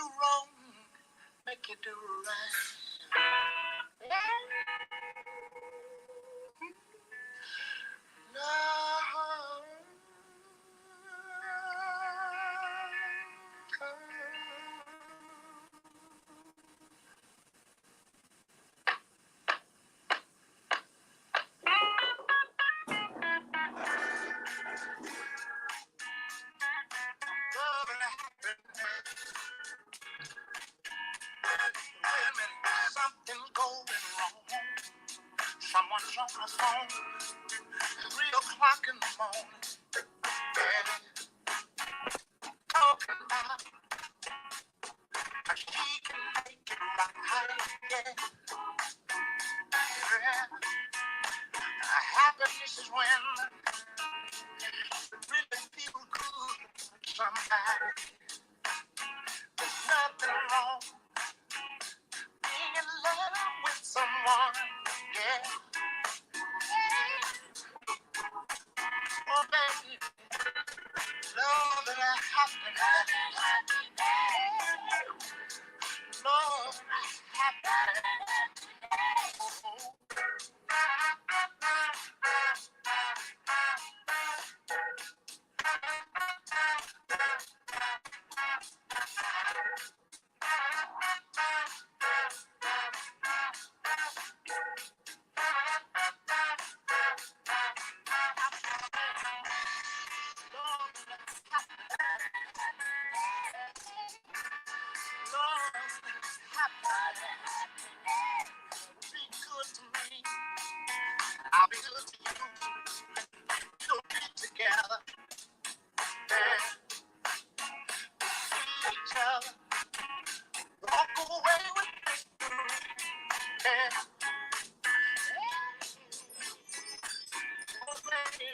wrong, make you do right. No. Love and happiness. Wait a minute, something's going wrong. Someone's on the phone, 3 o'clock in the morning, and talking about he can make it right. Yeah, yeah. Happiness is when you really feel good with somebody. There's nothing wrong being in love with someone. Yeah. Oh, baby, love and happiness. Love and happiness. Oh. I'll be good to you. We'll be together. And see each other. Walk away with me. And oh, baby,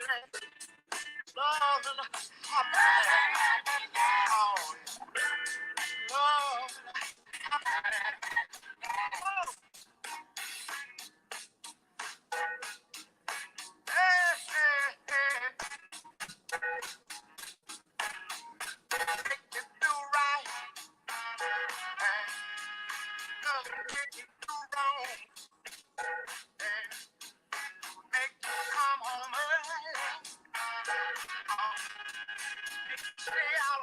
love and happiness. Oh, love and happiness. Oh, hey, hey, hey. Make you do right. And doesn't make you do wrong. And make you come home early. Stay out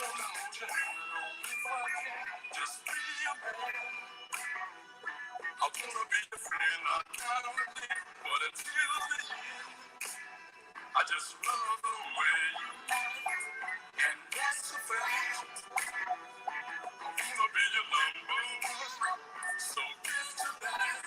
Just be a man. I wanna be a friend, I gotta admit, but until the end, I just love the way you act, and that's a fact. I wanna be your number one, so get to that.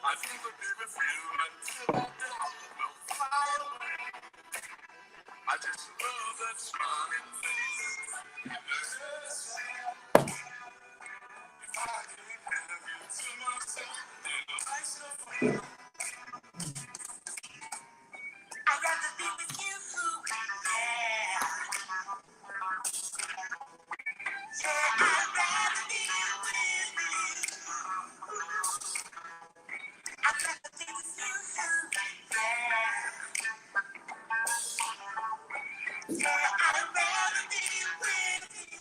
I think we'll be with you until I will fly away. I just love that smiling face. If I didn't have you to myself, then life's so fun. I'd rather be with you, yeah. Yeah, I'd rather be with you. I'd rather be with you, yeah. Yeah, I'd rather be with you.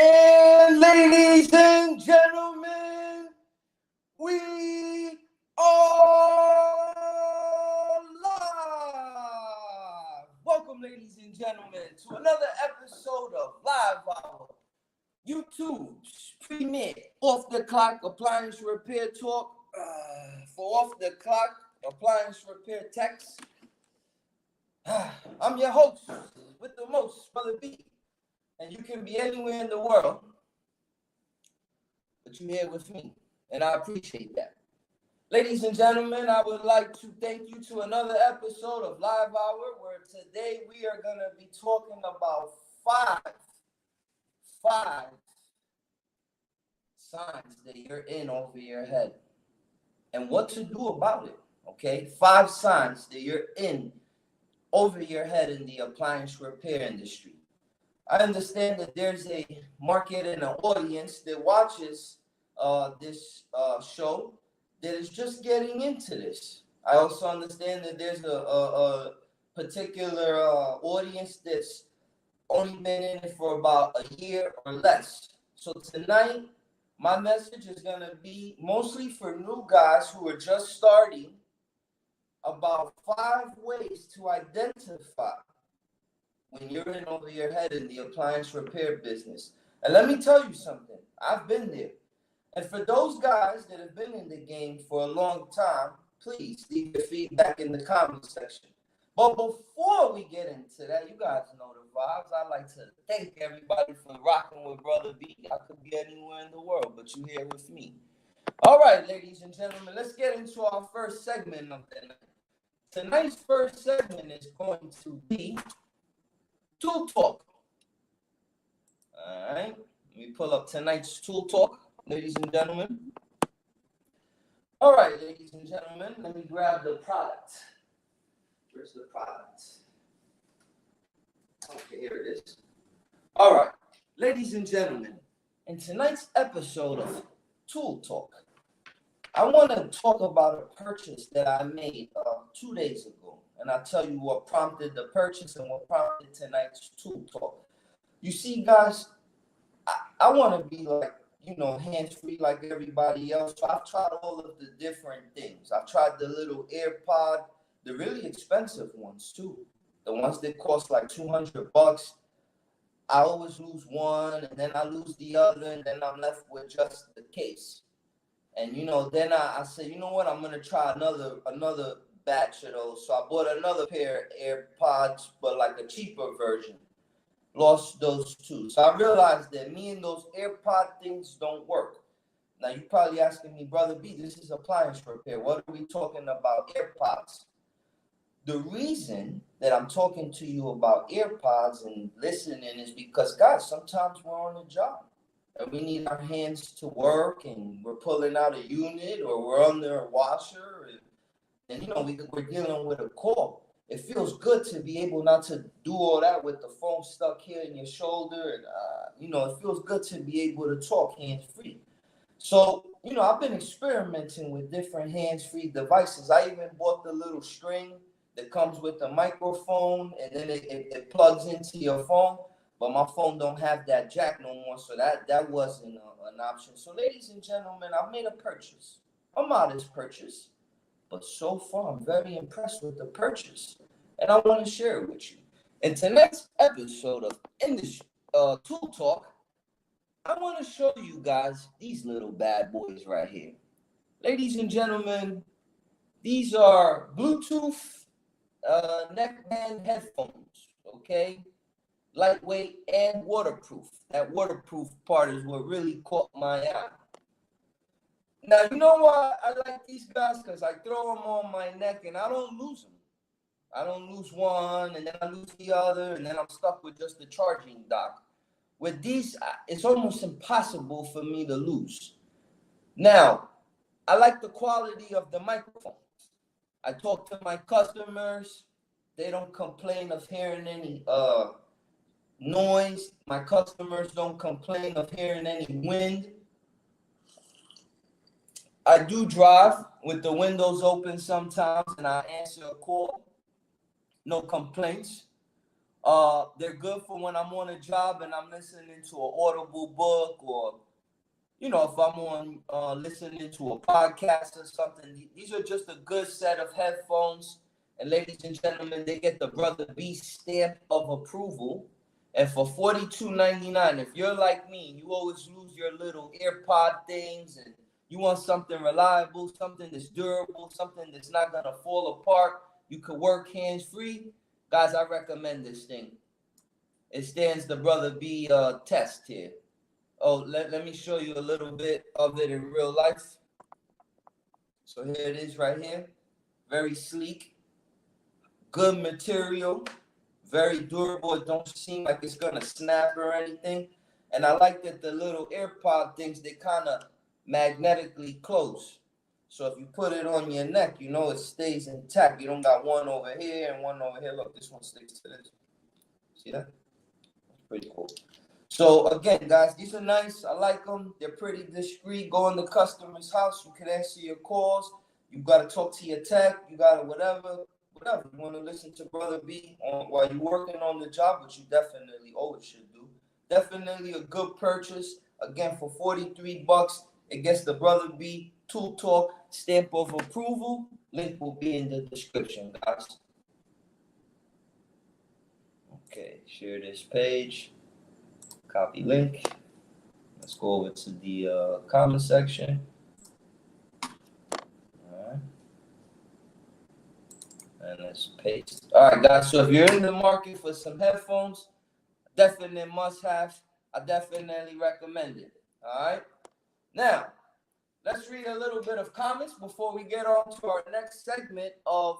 And ladies and gentlemen, we are live. Welcome, ladies and gentlemen, to another episode of Live Hour, YouTube's premier off the clock appliance repair talk. For off the clock appliance repair techs. I'm your host with the most, Brother B. And you can be anywhere in the world, but you're here with me, and I appreciate that. Ladies and gentlemen, I would like to thank you to another episode of Live Hour, where today we are going to be talking about five signs that you're in over your head and what to do about it, okay? 5 signs that you're in over your head in the appliance repair industry. I understand that there's a market and an audience that watches this show that is just getting into this. I also understand that there's a particular audience that's only been in it for about a year or less. So tonight, my message is going to be mostly for new guys who are just starting, about 5 ways to identify when you're in over your head in the appliance repair business. And let me tell you something. I've been there. And for those guys that have been in the game for a long time, please leave your feedback in the comment section. But before we get into that, you guys know the vibes. I'd like to thank everybody for rocking with Brother B. I could be anywhere in the world, but you're here with me. All right, ladies and gentlemen, let's get into our first segment of the night. Tonight's first segment is going to be Tool Talk. All right, let me pull up tonight's Tool Talk, ladies and gentlemen. All right, ladies and gentlemen, let me grab the product. Where's the product? Okay, here it is. All right, ladies and gentlemen, in tonight's episode of Tool Talk, I want to talk about a purchase that I made 2 days ago. And I'll tell you what prompted the purchase and what prompted tonight's Tool Talk. You see, guys, I want to be like, hands-free like everybody else. So I've tried all of the different things. I've tried the little AirPod, the really expensive ones too. The ones that cost like $200. I always lose one, and then I lose the other, and then I'm left with just the case. And then I said, you know what, I'm gonna try another batch of those. So I bought another pair of AirPods, but like a cheaper version. Lost those two. So I realized that me and those AirPod things don't work. Now you're probably asking me, Brother B, this is appliance repair. What are we talking about AirPods? The reason that I'm talking to you about AirPods and listening is because, guys, sometimes we're on a job and we need our hands to work, and we're pulling out a unit, or we're under a washer, and we're dealing with a call. It feels good to be able not to do all that with the phone stuck here in your shoulder, and it feels good to be able to talk hands free. So I've been experimenting with different hands free devices. I even bought the little string that comes with the microphone, and then it plugs into your phone. But my phone don't have that jack no more, so that wasn't an option. So, ladies and gentlemen, I made a purchase, a modest purchase, but so far I'm very impressed with the purchase, and I want to share it with you. In tonight's episode of Industry Tool Talk, I want to show you guys these little bad boys right here. Ladies and gentlemen, these are Bluetooth neckband headphones, okay? Lightweight and waterproof. That waterproof part is what really caught my eye. Now, you know why I like these guys? Because I throw them on my neck and I don't lose them. I don't lose one, and then I lose the other, and then I'm stuck with just the charging dock. With these, it's almost impossible for me to lose. Now, I like the quality of the microphones. I talk to my customers. They don't complain of hearing any noise. My customers don't complain of hearing any wind. I do drive with the windows open sometimes, and I answer a call. No complaints. They're good for when I'm on a job and I'm listening to an audible book, or if I'm on listening to a podcast or something. These are just a good set of headphones. And ladies and gentlemen, they get the Brother B stamp of approval. And for $42.99, if you're like me, you always lose your little AirPod things, and you want something reliable, something that's durable, something that's not gonna fall apart, you could work hands free. Guys, I recommend this thing. It stands the Brother B test here. Oh, let me show you a little bit of it in real life. So here it is right here. Very sleek, good material, very durable. It don't seem like it's gonna snap or anything. And I like that the little AirPod things, they kind of magnetically close. So if you put it on your neck, it stays intact. You don't got one over here and one over here. Look, this one sticks to this. See that? That's pretty cool. So again, guys, these are nice. I like them. They're pretty discreet. Go in the customer's house. You can answer your calls. You got to talk to your tech. You got to whatever. You want to listen to Brother B while you're working on the job, which you definitely always should do. Definitely a good purchase. Again, for $43, it gets the Brother B Tool Talk stamp of approval. Link will be in the description, guys. Okay, share this page. Copy link. Let's go over to the comment section. All right. And let's paste. All right, guys. So if you're in the market for some headphones, definitely must have. I definitely recommend it. All right. Now, let's read a little bit of comments before we get on to our next segment of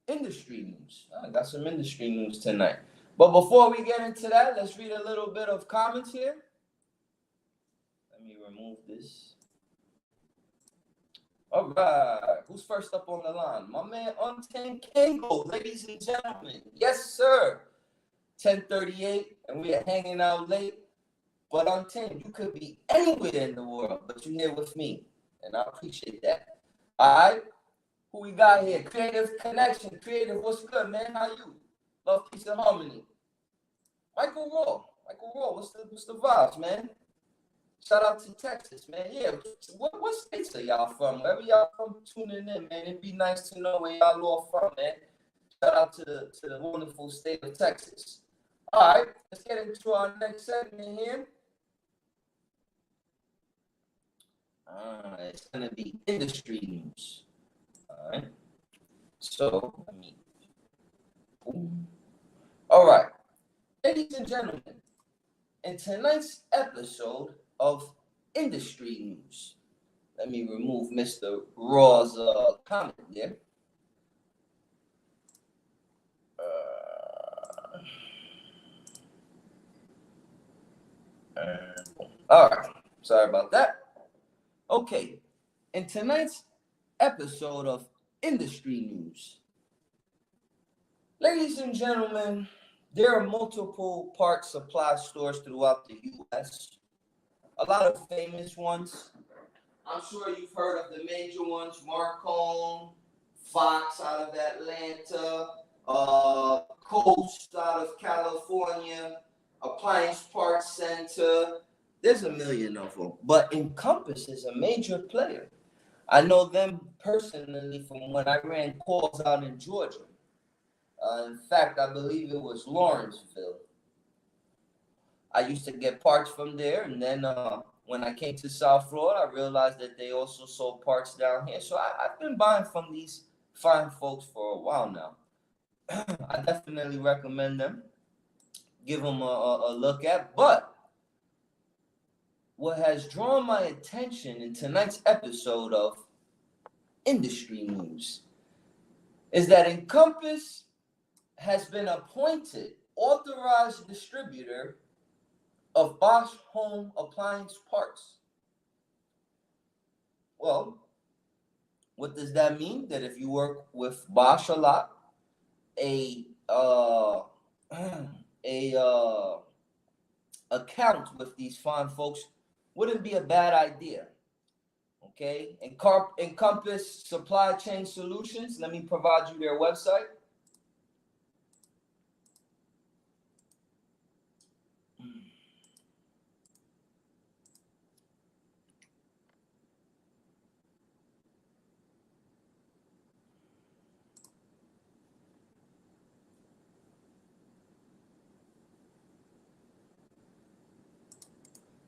industry news. I got some industry news tonight. But before we get into that, let's read a little bit of comments here. Let me remove this. All right. Who's first up on the line? My man, Untamed Kango, ladies and gentlemen. Yes, sir. 10:38, and we are hanging out late. But Untamed, you could be anywhere in the world, but you're here with me, and I appreciate that. All right. Who we got here? Creative Connection. Creative, what's good, man? How you? Love, peace, and harmony. Michael Raw, what's the vibes, man? Shout out to Texas, man. Yeah, what states are y'all from? Wherever y'all from, tuning in, man. It'd be nice to know where y'all all from, man. Shout out to the wonderful state of Texas. All right, let's get into our next segment here. It's going to be industry news. All right. So, all right. Ladies and gentlemen, in tonight's episode of Industry News, let me remove Mr. Raw's comment there. All right. Sorry about that. Okay. In tonight's episode of Industry News, ladies and gentlemen, there are multiple parts supply stores throughout the U.S. A lot of famous ones. I'm sure you've heard of the major ones: Marcone, Fox out of Atlanta, Coast out of California, Appliance Parts Center. There's a million of them, but Encompass is a major player. I know them personally from when I ran calls out in Georgia. In fact, I believe it was Lawrenceville. I used to get parts from there, and then when I came to South Florida, I realized that they also sold parts down here. So I've been buying from these fine folks for a while now. I definitely recommend them. Give them a look at. But what has drawn my attention in tonight's episode of Industry News is that Encompass has been appointed authorized distributor of Bosch home appliance parts. Well, what does that mean? That if you work with Bosch a lot, a account with these fine folks wouldn't be a bad idea. Okay, Encompass Supply Chain Solutions. Let me provide you their website.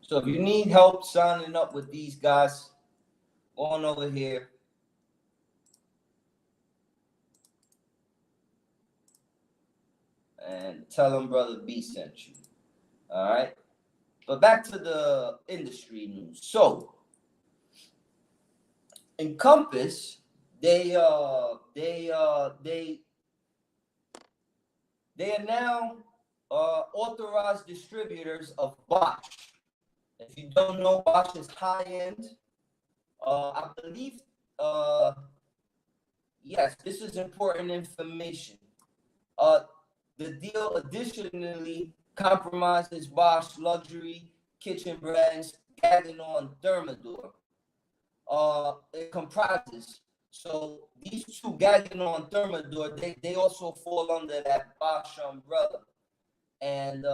So if you need help signing up with these guys, go on over here. And tell them Brother B sent you. All right. But back to the industry news. So Encompass, they are now authorized distributors of Bosch. If you don't know, Bosch is high end. I believe, yes, this is important information. The deal additionally compromises Bosch luxury kitchen brands, Gagnon, Thermador. It comprises. So these two, Gagnon and Thermador, they also fall under that Bosch umbrella. And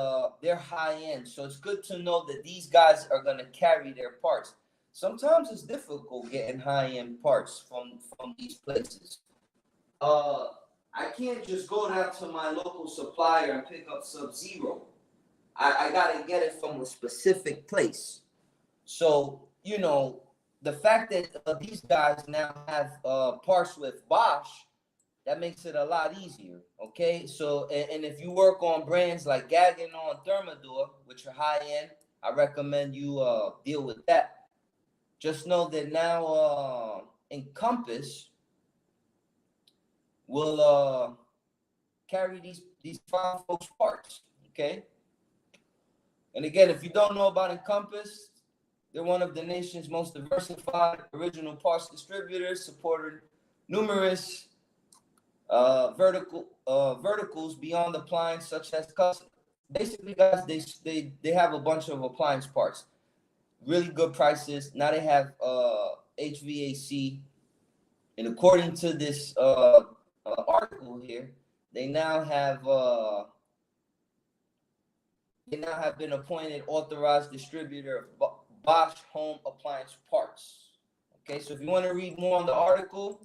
they're high end. So it's good to know that these guys are going to carry their parts. Sometimes it's difficult getting high end parts from these places. I can't just go down to my local supplier and pick up Sub-Zero. I got to get it from a specific place. So, you know, the fact that these guys now have parts with Bosch, that makes it a lot easier, okay? So, and if you work on brands like Gagnon and Thermador, which are high-end, I recommend you deal with that. Just know that now Encompass will carry these fine folks' parts, okay? And again, if you don't know about Encompass, they're one of the nation's most diversified original parts distributors, supporting numerous verticals beyond appliance, such as custom. Basically, guys, they have a bunch of appliance parts, really good prices. Now they have HVAC, and according to this article here, they now have been appointed authorized distributor of Bosch home appliance parts. Okay, so if you want to read more on the article,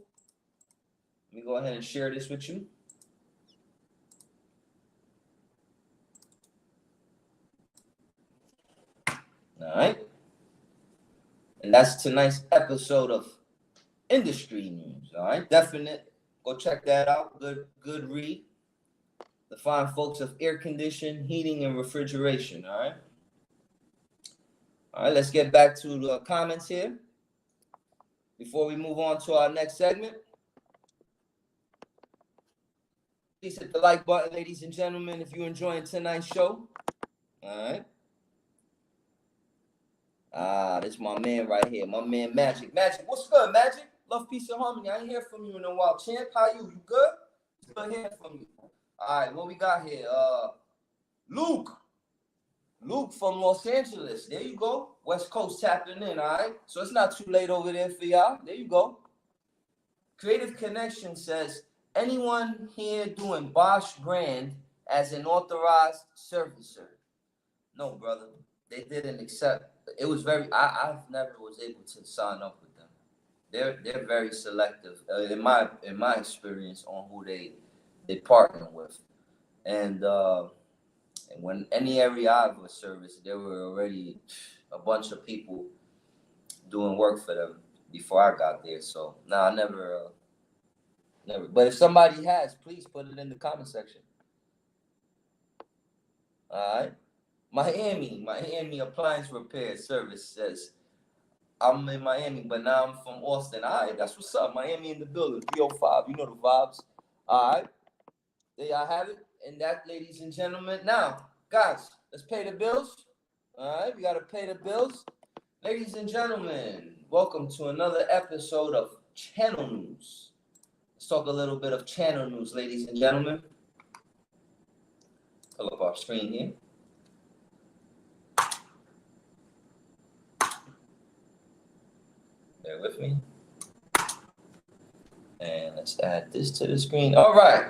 let me go ahead and share this with you. All right. And that's tonight's episode of Industry News. All right, definite. Go check that out. Good read. The fine folks of air conditioning, heating, and refrigeration. All right. All right, let's get back to the comments here before we move on to our next segment. Please hit the like button, ladies and gentlemen, if you're enjoying tonight's show. All right. This is my man right here. My man Magic. Magic, what's good, Magic? Love, peace, and harmony. I ain't hear from you in a while. Champ, how you? You good? Good hearing from you. All right, what we got here? Luke from Los Angeles. There you go. West Coast tapping in, all right? So it's not too late over there for y'all. There you go. Creative Connection says, anyone here doing Bosch brand as an authorized servicer? No, brother. They didn't accept. It was I've never was able to sign up with them. They're very selective, in my experience, on who they partner with. And when any area I was serviced, there were already a bunch of people doing work for them before I got there. So I never. But if somebody has, please put it in the comment section. All right. Miami Appliance Repair Service says, I'm in Miami, but now I'm from Austin. All right, that's what's up. Miami in the building, 305. You know the vibes. All right. There y'all have it. And that, ladies and gentlemen. Now, guys, let's pay the bills. All right, we got to pay the bills. Ladies and gentlemen, welcome to another episode of Channel News. Let's talk a little bit of channel news, ladies and gentlemen. Pull up our screen here. Bear with me. And let's add this to the screen. All right.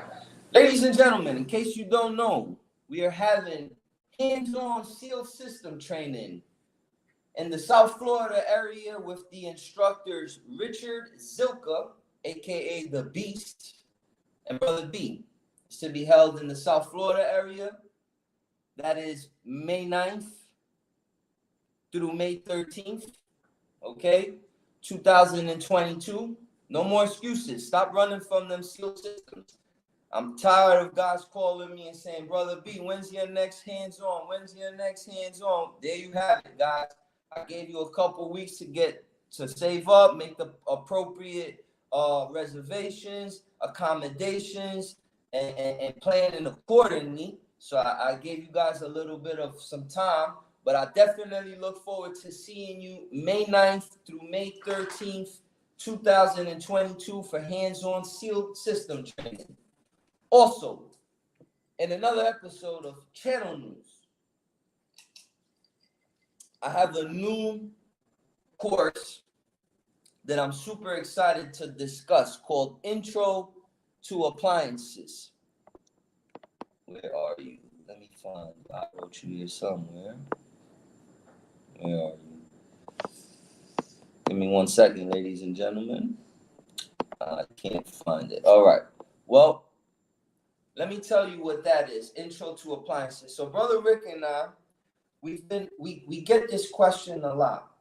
Ladies and gentlemen, in case you don't know, we are having hands-on seal system training in the South Florida area with the instructors Richard Zilka, a.k.a. The Beast, and Brother B. It's to be held in the South Florida area. That is May 9th through May 13th, okay, 2022. No more excuses. Stop running from them seal systems. I'm tired of guys calling me and saying, Brother B, when's your next hands-on? When's your next hands-on? There you have it, guys. I gave you a couple weeks to save up, make the appropriate reservations, accommodations, and planning accordingly. So I gave you guys a little bit of some time, but I definitely look forward to seeing you May 9th through May 13th, 2022 for hands-on seal system training. Also, in another episode of Channel News, I have a new course that I'm super excited to discuss called Intro to Appliances. Where are you? Let me find you. I wrote you here somewhere. Where are you? Give me 1 second, ladies and gentlemen. I can't find it. All right. Well, let me tell you what that is. Intro to Appliances. So Brother Rick and I, we get this question a lot.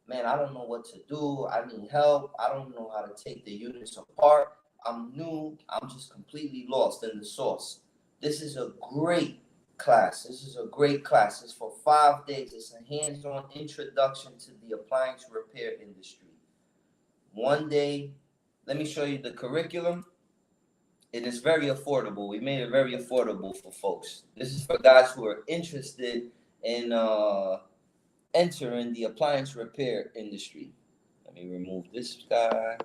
Man, I don't know what to do. I need help. I don't know how to take the units apart. I'm new. I'm just completely lost in the sauce. This is a great class. It's for 5 days. It's a hands-on introduction to the appliance repair industry. 1 day. Let me show you the curriculum. It is very affordable. We made it very affordable for folks. This is for guys who are interested in entering the appliance repair industry. Let me remove this guy.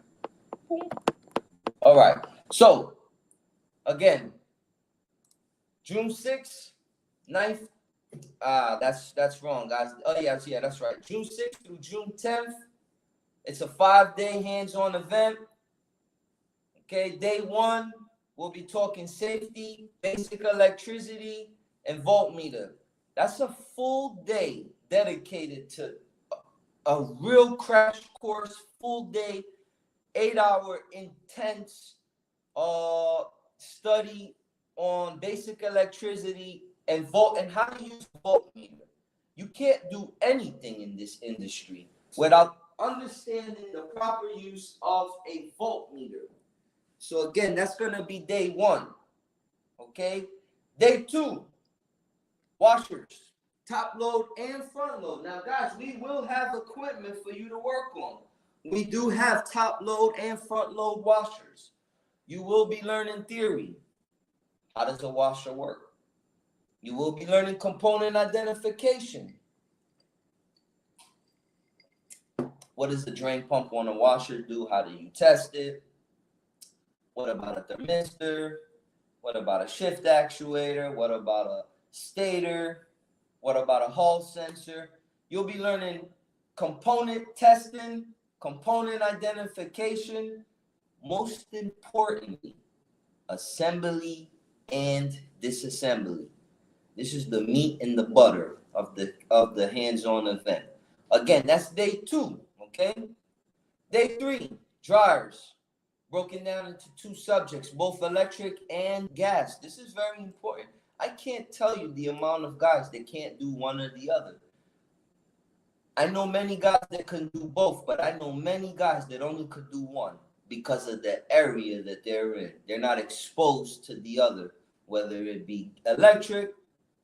All right. So, again, June 6th, 9th. That's wrong, guys. Oh, yeah, that's right. June 6th through June 10th. It's a 5-day hands-on event. Okay, day 1, we'll be talking safety, basic electricity, and voltmeter. That's a full day dedicated to a real crash course, full day, 8-hour intense study on basic electricity and how to use voltmeter. You can't do anything in this industry without understanding the proper use of a voltmeter. So again, that's going to be day 1. Okay. Day 2, washers, top load and front load. Now, guys, we will have equipment for you to work on. We do have top load and front load washers. You will be learning theory. How does a washer work? You will be learning component identification. What does the drain pump on a washer do? How do you test it? What about a thermistor? What about a shift actuator? What about a stator? What about a Hall sensor? You'll be learning component testing, component identification, most importantly, assembly and disassembly. This is the meat and the butter of the hands-on event. Again, that's day 2, okay? Day 3, dryers, broken down into 2 subjects, both electric and gas. This is very important. I can't tell you the amount of guys that can't do one or the other. I know many guys that can do both, but I know many guys that only could do one because of the area that they're in. They're not exposed to the other, whether it be electric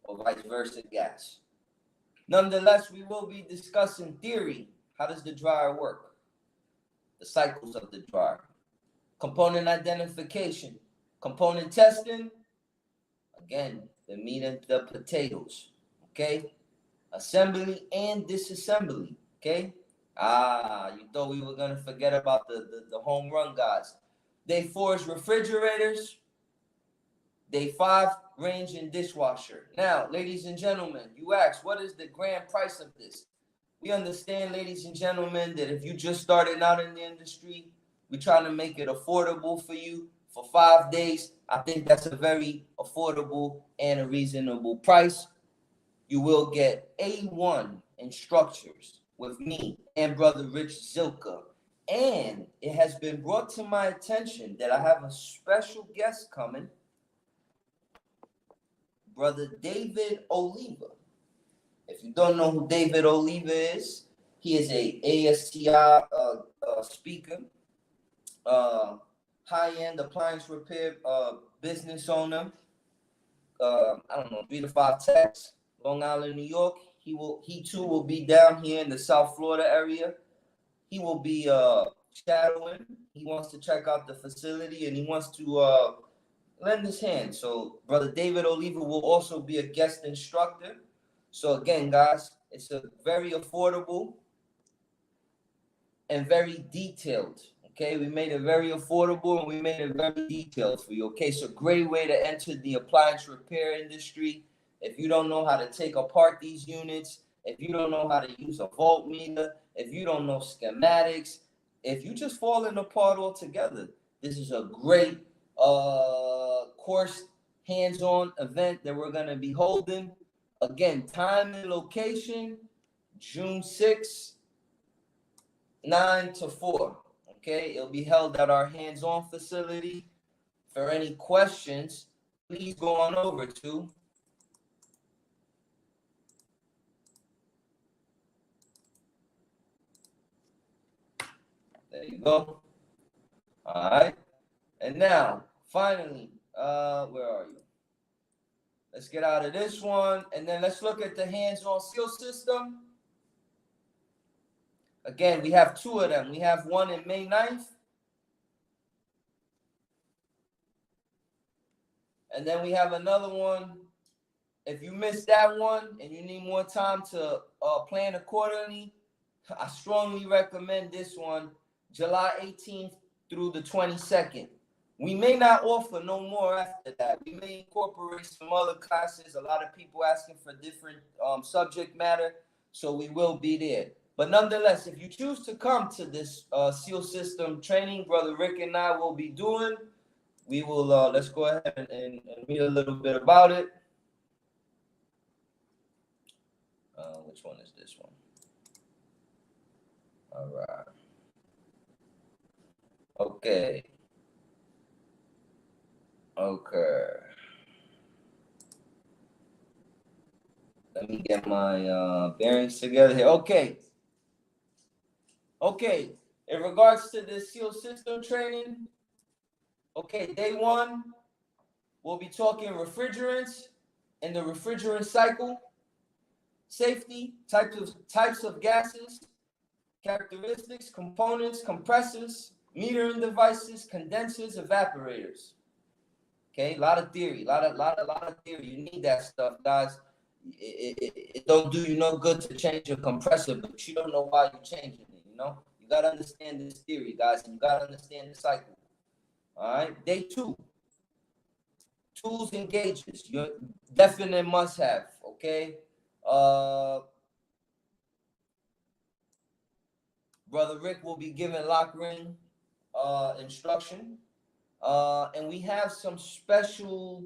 or vice versa, gas. Nonetheless, we will be discussing theory. How does the dryer work? The cycles of the dryer. Component identification. Component testing. Again, the meat and the potatoes. Okay? Assembly and disassembly. Okay? You thought we were going to forget about the home run guys. Day 4 is refrigerators. Day 5, range and dishwasher. Now, ladies and gentlemen, you ask, what is the grand price of this? We understand, ladies and gentlemen, that if you just started out in the industry, we're trying to make it affordable for you for 5 days. I think that's a very affordable and a reasonable price. You will get A1 instructors with me and Brother Rich Zilka. And it has been brought to my attention that I have a special guest coming, Brother David Oliva. If you don't know who David Oliva is, he is a ASTI speaker, high-end appliance repair business owner. I don't know, 3 to 5 techs, Long Island, New York. He too will be down here in the South Florida area. He will be shadowing. He wants to check out the facility and he wants to lend his hand. So Brother David Oliva will also be a guest instructor. So again, guys, it's a very affordable and very detailed. Okay, we made it very affordable and we made it very detailed for you. Okay, so great way to enter the appliance repair industry. If you don't know how to take apart these units, if you don't know how to use a voltmeter, if you don't know schematics, if you just falling apart altogether, this is a great course, hands-on event that we're going to be holding. Again, time and location, June 6th, 9 to 4. Okay, it'll be held at our hands-on facility. For any questions, please go on over to there you go. All right. And now, finally, where are you? Let's get out of this one, and then let's look at the hands-on seal system. Again, we have 2 of them. We have one in May 9th. And then we have another one. If you missed that one and you need more time to plan accordingly, I strongly recommend this one, July 18th through the 22nd. We may not offer no more after that. We may incorporate some other classes. A lot of people asking for different subject matter, so we will be there. But nonetheless, if you choose to come to this SEAL system training, Brother Rick and I will be doing, we will, let's go ahead and read a little bit about it. Which one is this one? All right. Okay. Let me get my bearings together here. Okay. Okay, in regards to the seal system training, okay, day one, we'll be talking refrigerants and the refrigerant cycle, safety, types of gases, characteristics, components, compressors, metering devices, condensers, evaporators. Okay, a lot of theory, lot of theory. You need that stuff, guys. It don't do you no good to change your compressor, but you don't know why you're changing it. You gotta understand this theory, guys, and you gotta understand the cycle. All right, day two, tools and gauges. Your definite must have. Okay, brother Rick will be giving lock ring instruction, and we have some special.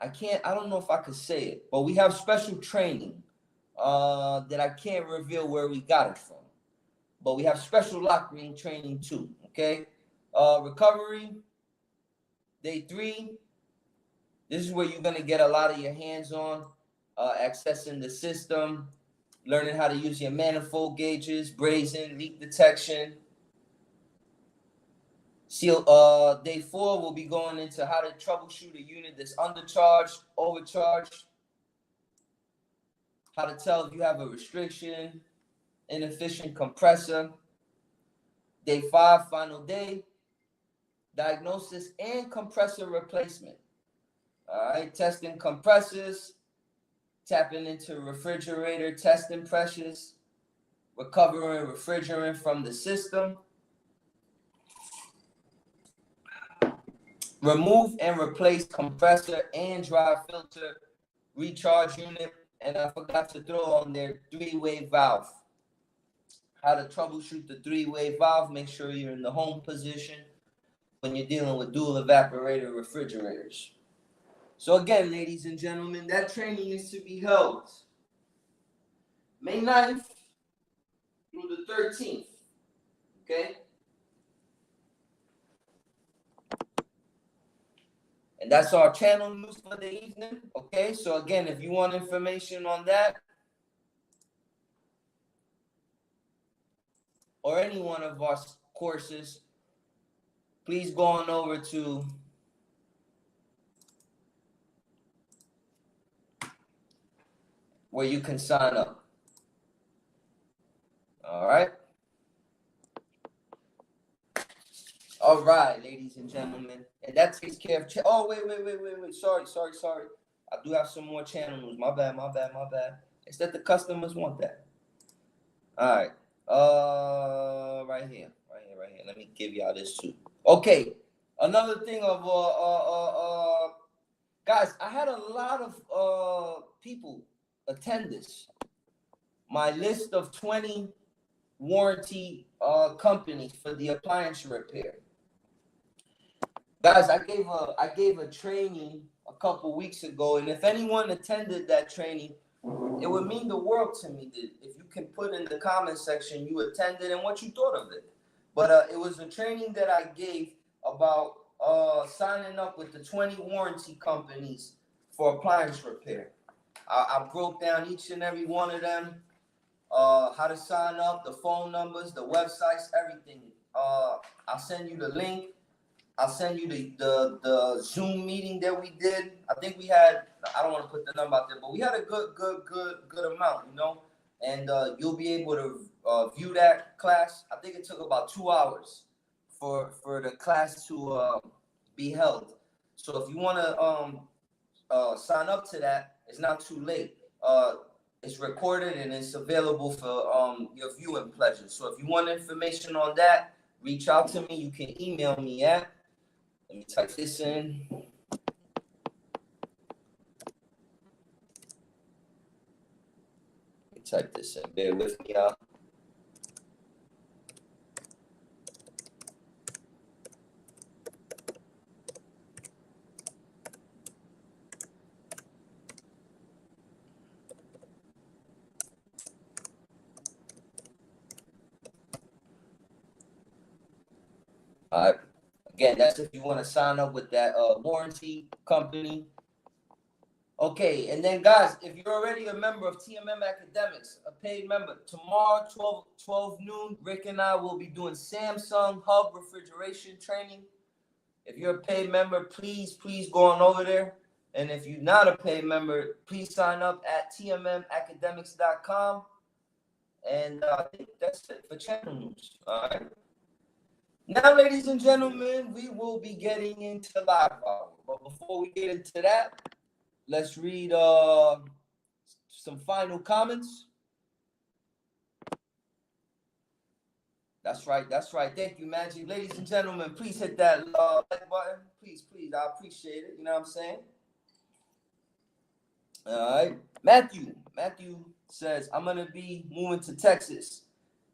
I don't know if I could say it, but we have special training that I can't reveal where we got it from. But we have special lock ring training too, okay? Recovery, day three. This is where you're gonna get a lot of your hands on, accessing the system, learning how to use your manifold gauges, brazing, leak detection. Day four, we'll be going into how to troubleshoot a unit that's undercharged, overcharged, how to tell if you have a restriction, inefficient compressor. Day five, final day, diagnosis and compressor replacement. All right, testing compressors, tapping into refrigerator testing pressures, recovering refrigerant from the system. Remove and replace compressor and dry filter recharge unit. And I forgot to throw on there three-way valve. How to troubleshoot the three-way valve. Make sure you're in the home position when you're dealing with dual evaporator refrigerators. So again, ladies and gentlemen, that training is to be held May 9th through the 13th. Okay? And that's our channel news for the evening. Okay, so again, if you want information on that or any one of our courses, please go on over to where you can sign up. All right. All right, ladies and gentlemen. And that takes care of. Oh, wait. Sorry. I do have some more channel news. My bad. It's that the customers want that. All right. Right here. Let me give y'all this too. Okay. Another thing of guys, I had a lot of people attend this. My list of 20 warranty companies for the appliance repair. Guys, I gave a training a couple weeks ago, and if anyone attended that training, it would mean the world to me that if you can put in the comment section you attended and what you thought of it. But it was a training that I gave about signing up with the 20 warranty companies for appliance repair. I broke down each and every one of them, how to sign up, the phone numbers, the websites, everything. I'll send you the link. I'll send you the Zoom meeting that we did. I think we had, I don't want to put the number out there, but we had a good amount, and you'll be able to view that class. I think it took about 2 hours for the class to be held. So if you want to sign up to that, it's not too late. It's recorded and it's available for your viewing pleasure. So if you want information on that, reach out to me. You can email me at, let me type this in. Type this in. Bear with me, y'all. All right. Again, that's if you want to sign up with that warranty company. Okay, and then guys, if you're already a member of TMM Academics, a paid member, tomorrow 12 noon, Rick and I will be doing Samsung Hub refrigeration training. If you're a paid member, please go on over there. And if you're not a paid member, please sign up at tmmacademics.com. And I think that's it for channel news. All right. Now, ladies and gentlemen, we will be getting into live hour. But before we get into that, let's read some final comments. That's right. Thank you, Magic. Ladies and gentlemen, please hit that like button. Please. I appreciate it. You know what I'm saying? All right. Matthew says, I'm going to be moving to Texas,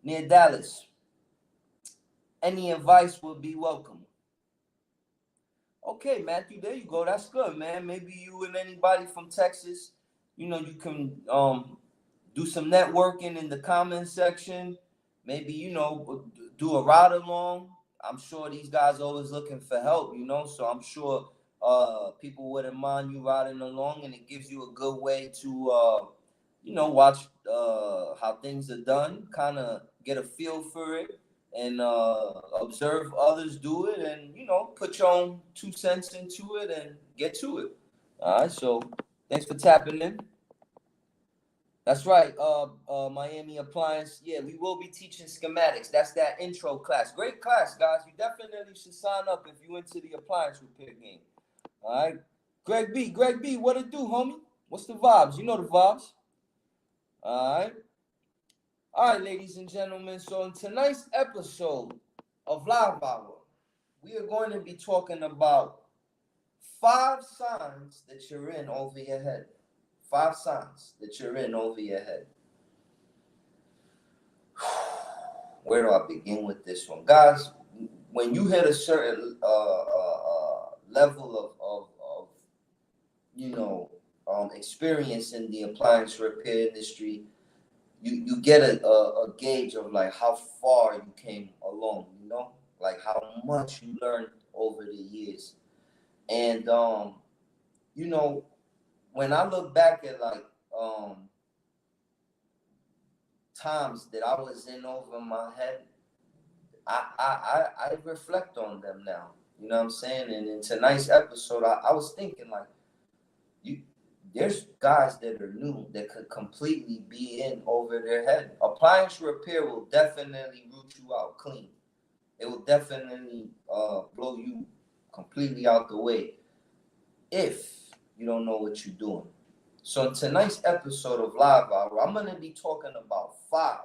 near Dallas. Any advice will be welcome. Okay, Matthew, there you go. That's good, man. Maybe you and anybody from Texas, you can do some networking in the comment section. Maybe, do a ride along. I'm sure these guys are always looking for help, so I'm sure people wouldn't mind you riding along, and it gives you a good way to, watch how things are done, kind of get a feel for it, and observe others do it, and, put your own 2 cents into it and get to it. All right, so thanks for tapping in. That's right, Miami Appliance. Yeah, we will be teaching schematics. That's that intro class. Great class, guys. You definitely should sign up if you into the appliance repair game. All right. Greg B, what it do, homie? What's the vibes? You know the vibes. All right. All right, ladies and gentlemen. So in tonight's episode of Live Hour, we are going to be talking about 5 signs that you're in over your head. 5 signs that you're in over your head. Where do I begin with this one? Guys, when you hit a certain level of experience in the appliance repair industry, you get a gauge of like how far you came along, like how much you learned over the years. And when I look back at like times that I was in over my head, I reflect on them now. You know what I'm saying? And in tonight's episode, I was thinking like, there's guys that are new that could completely be in over their head. Appliance repair will definitely root you out clean. It will definitely blow you completely out the way if you don't know what you're doing. So in tonight's episode of Live Hour, I'm going to be talking about 5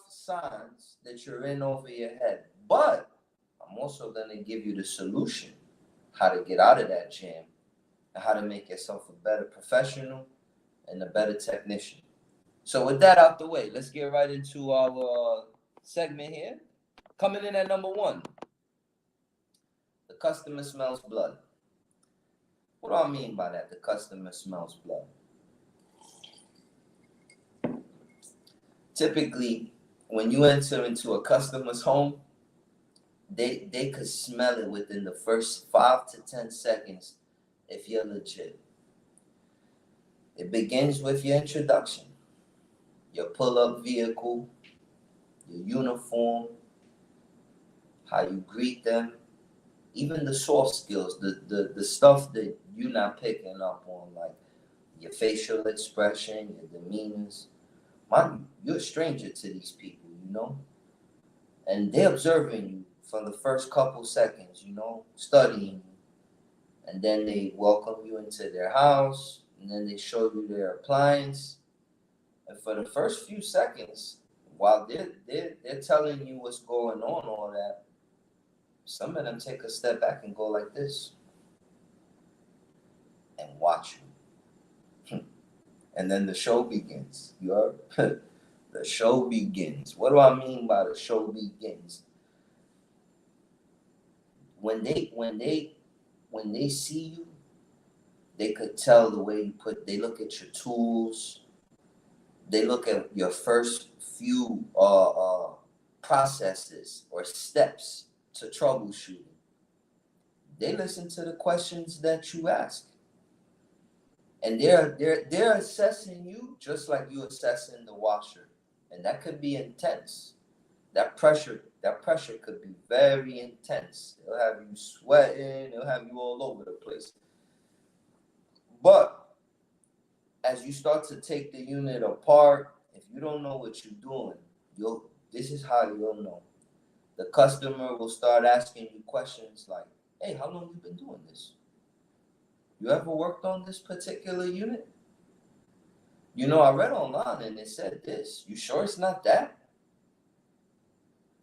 signs that you're in over your head. But I'm also going to give you the solution, how to get out of that jam, and how to make yourself a better professional and a better technician. So with that out the way, let's get right into our segment here. Coming in at number 1, the customer smells blood. What do I mean by that? The customer smells blood. Typically, when you enter into a customer's home, they could smell it within the first 5 to 10 seconds if you're legit. It begins with your introduction, your pull-up vehicle, your uniform, how you greet them, even the soft skills, the stuff that you're not picking up on, like your facial expression, your demeanors. You're a stranger to these people, and they're observing you for the first couple seconds, studying you. And then they welcome you into their house, and then they show you their appliance. And for the first few seconds, while they're telling you what's going on, all that, some of them take a step back and go like this and watch you. And then the show begins. You heard? The show begins. What do I mean by the show begins? When they see you, they could tell the way they look at your tools. They look at your first few processes or steps to troubleshooting. They listen to the questions that you ask. And they're assessing you just like you assessing the washer. And that could be intense. That pressure could be very intense. It'll have you sweating, it'll have you all over the place. But as you start to take the unit apart, if you don't know what you're doing, this is how you'll know. The customer will start asking you questions like, hey, how long you been doing this? You ever worked on this particular unit? I read online and it said this. You sure it's not that?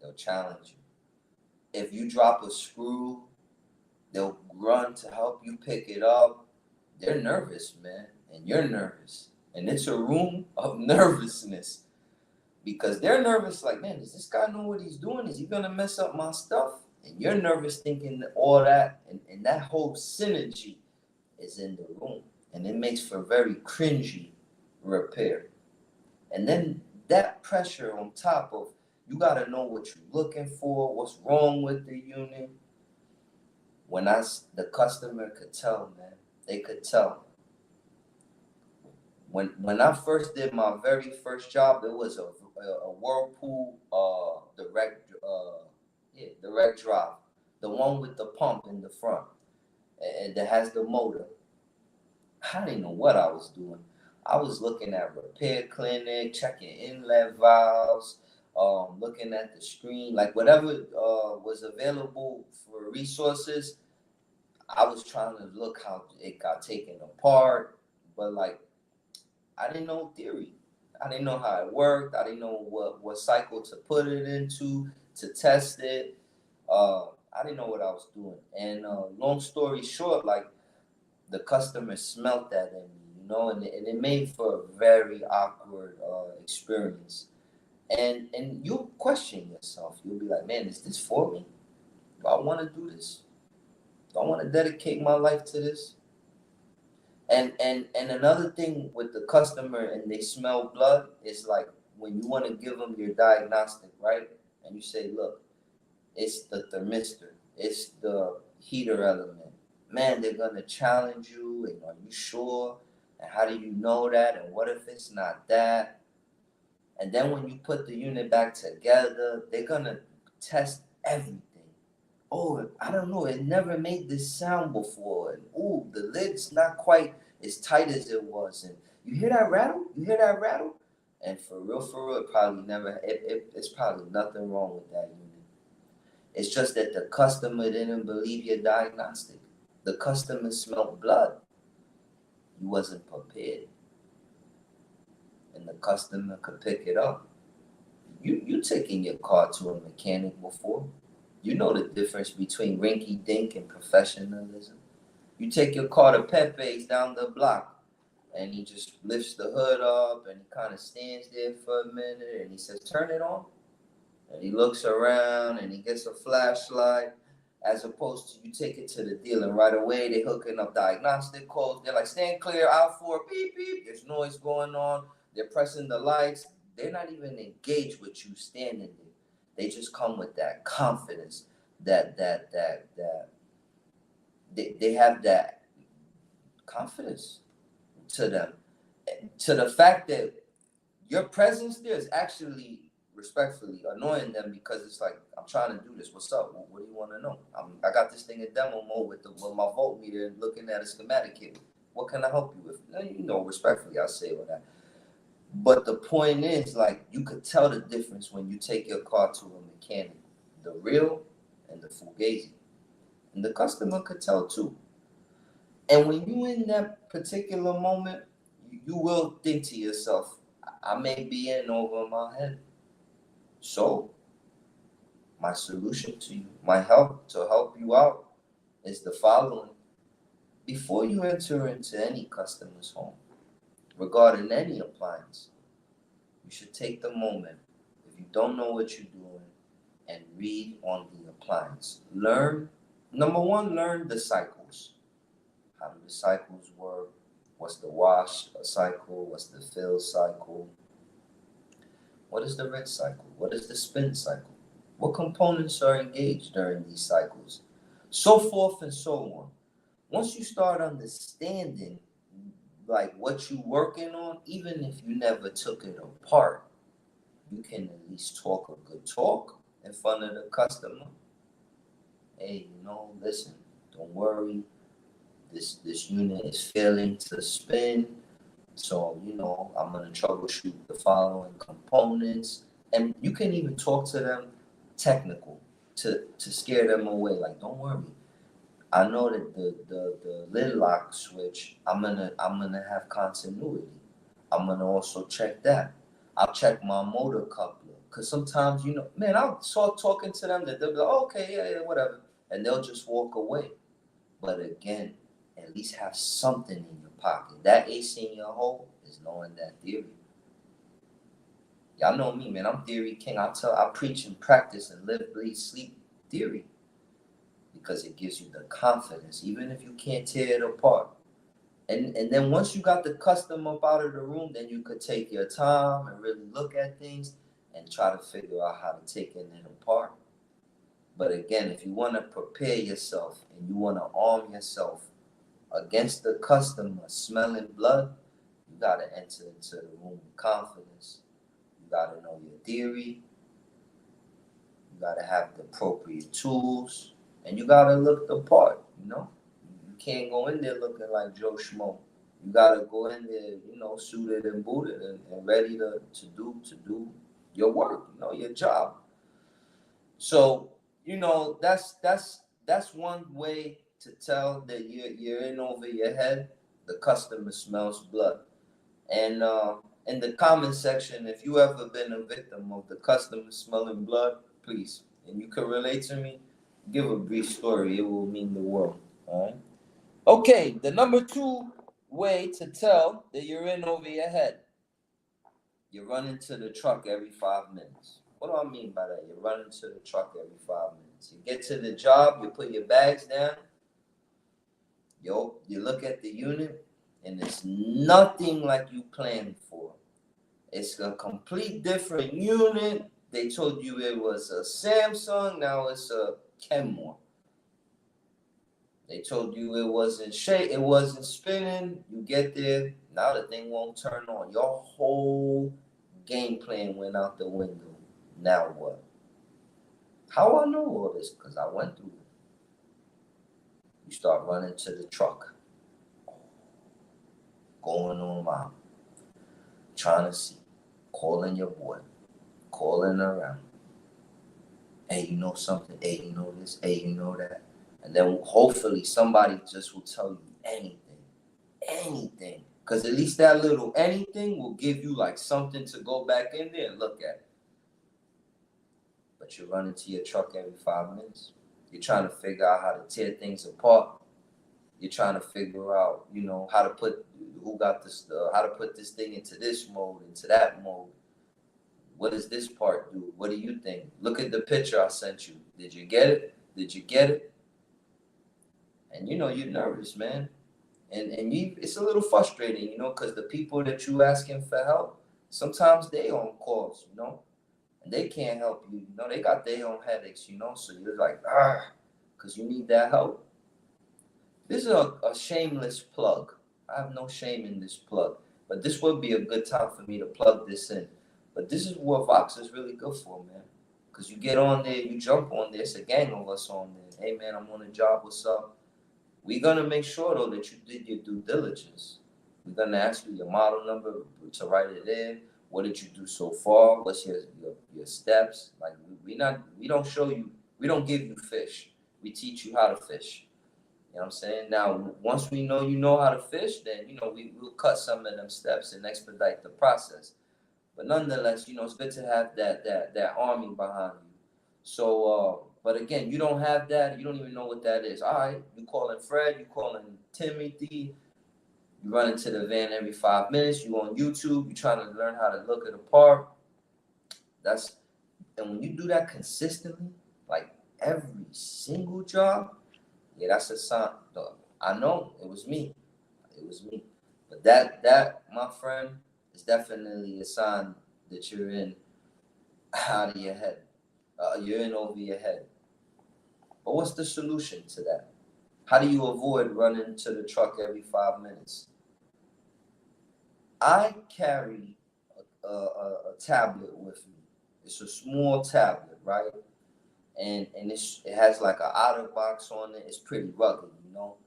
They'll challenge you. If you drop a screw, they'll run to help you pick it up. They're nervous, man, and you're nervous. And it's a room of nervousness because they're nervous like, man, does this guy know what he's doing? Is he going to mess up my stuff? And you're nervous thinking all that, and that whole synergy is in the room. And it makes for very cringy repair. And then that pressure on top of, you got to know what you're looking for, what's wrong with the unit. The customer could tell, man. They could tell. When I first did my very first job, it was a Whirlpool direct drive, the one with the pump in the front, and that has the motor. I didn't know what I was doing. I was looking at repair clinic, checking inlet valves, looking at the screen, like whatever was available for resources. I was trying to look how it got taken apart, but like I didn't know theory. I didn't know how it worked. I didn't know what cycle to put it into to test it. I didn't know what I was doing. And long story short, like the customer smelt that in me, and it made for a very awkward experience. And you'll question yourself. You'll be like, man, is this for me? Do I want to do this? Do I want to dedicate my life to this? And another thing with the customer and they smell blood is like when you want to give them your diagnostic, right? And you say, look, it's the thermistor, it's the heater element. Man, they're gonna challenge you, and are you sure? And how do you know that? And what if it's not that? And then when you put the unit back together, they're gonna test everything. Oh, I don't know, it never made this sound before. And ooh, the lid's not quite as tight as it was. And you hear that rattle? You hear that rattle? And for real, it probably it's probably nothing wrong with that unit. It's just that the customer didn't believe your diagnostic. The customer smelled blood. You wasn't prepared. And the customer could pick it up. You taking your car to a mechanic before. You know the difference between rinky-dink and professionalism. You take your car to Pepe's down the block, and he just lifts the hood up, and he kind of stands there for a minute, and he says, turn it on. And he looks around, and he gets a flashlight, as opposed to you take it to the dealer, and right away they're hooking up diagnostic codes. They're like, stand clear, out for beep, beep. There's noise going on. They're pressing the lights. They're not even engaged with you standing there. They just come with that confidence that they have that confidence to them, to the fact that your presence there is actually respectfully annoying them because it's like, I'm trying to do this. What's up? What do you want to know? I got this thing in demo mode with my voltmeter and looking at a schematic here. What can I help you with? Respectfully, I'll say all that. But the point is, like, you could tell the difference when you take your car to a mechanic, the real and the fugazi. And the customer could tell too. And when you in that particular moment, you will think to yourself, I may be in over my head. So, my solution to you, my help to help you out is the following. Before you enter into any customer's home, regarding any appliance, you should take the moment, if you don't know what you're doing, and read on the appliance. Number one, learn the cycles. How do the cycles work? What's the wash cycle? What's the fill cycle? What is the red cycle? What is the spin cycle? What components are engaged during these cycles? So forth and so on. Once you start understanding like what you working on, even if you never took it apart, you can at least talk a good talk in front of the customer. Hey, listen, don't worry. This unit is failing to spin. So, I'm gonna troubleshoot the following components. And you can even talk to them technical to scare them away. Like, don't worry. I know that the lid lock switch, I'm gonna have continuity. I'm gonna also check that. I'll check my motor coupler. Cause sometimes, man, I'll start talking to them that they'll be like, oh, okay, yeah, whatever. And they'll just walk away. But again, at least have something in your pocket. That ace in your hole is knowing that theory. Y'all know me, man. I'm theory king. I preach and practice and live, bleed, sleep theory. Because it gives you the confidence, even if you can't tear it apart. And then once you got the custom up out of the room, then you could take your time and really look at things and try to figure out how to take it apart. But again, if you want to prepare yourself and you want to arm yourself against the customer smelling blood, you got to enter into the room with confidence. You got to know your theory. You got to have the appropriate tools. And you got to look the part, You can't go in there looking like Joe Schmo. You got to go in there, suited and booted and ready to do your work, your job. So, that's one way to tell that you're in over your head. The customer smells blood. And in the comment section, if you ever been a victim of the customer smelling blood, please, and you can relate to me, give a brief story. It will mean the world. All right. Okay, the number 2 way to tell that you're in over your head. You run into the truck every 5 minutes. What do I mean by that? You run into the truck every 5 minutes. You get to the job, you put your bags down, you look at the unit, and it's nothing like you planned for. It's a complete different unit. They told you it was a Samsung, now it's a Kenmore. They told you it wasn't spinning. You get there, now the thing won't turn on. Your whole game plan went out the window. Now what? How I know all this? Because I went through it. You start running to the truck. Going online. Trying to see. Calling your boy. Calling around. Hey, you know something? Hey, you know this? Hey, you know that? And then hopefully somebody just will tell you anything. Anything. Because at least that little anything will give you like something to go back in there and look at. But you run into your truck every 5 minutes. You're trying to figure out how to tear things apart. You're trying to figure out, how to put this thing into this mode, into that mode. What does this part do? What do you think? Look at the picture I sent you. Did you get it? Did you get it? And you're nervous, man. And it's a little frustrating, because the people that you asking for help, sometimes they on calls, and they can't help you. They got their own headaches, so you're like, because you need that help. This is a shameless plug. I have no shame in this plug, but this would be a good time for me to plug this in. But this is what Vox is really good for, man. Because you get on there, you jump on there. It's a gang of us on there. Hey, man, I'm on a job. What's up? We're going to make sure, though, that you did your due diligence. We're going to ask you your model number to write it in. What did you do so far? What's your steps? Like, we don't show you, we don't give you fish. We teach you how to fish. You know what I'm saying? Now, once we know you know how to fish, then, we'll cut some of them steps and expedite the process. But nonetheless, it's good to have that army behind you. So, but again, you don't have that. You don't even know what that is. All right, you calling Fred, you calling Timothy. You run into the van every 5 minutes. You on YouTube. You trying to learn how to look at a part. And when you do that consistently, like every single job, yeah, that's a sign. I know it was me. But that, my friend, is definitely a sign that you're in out of your head. You're in over your head. But what's the solution to that? How do you avoid running to the truck every 5 minutes? I carry a tablet with me. It's a small tablet, right? And it has like an outer box on it. It's pretty rugged, you know.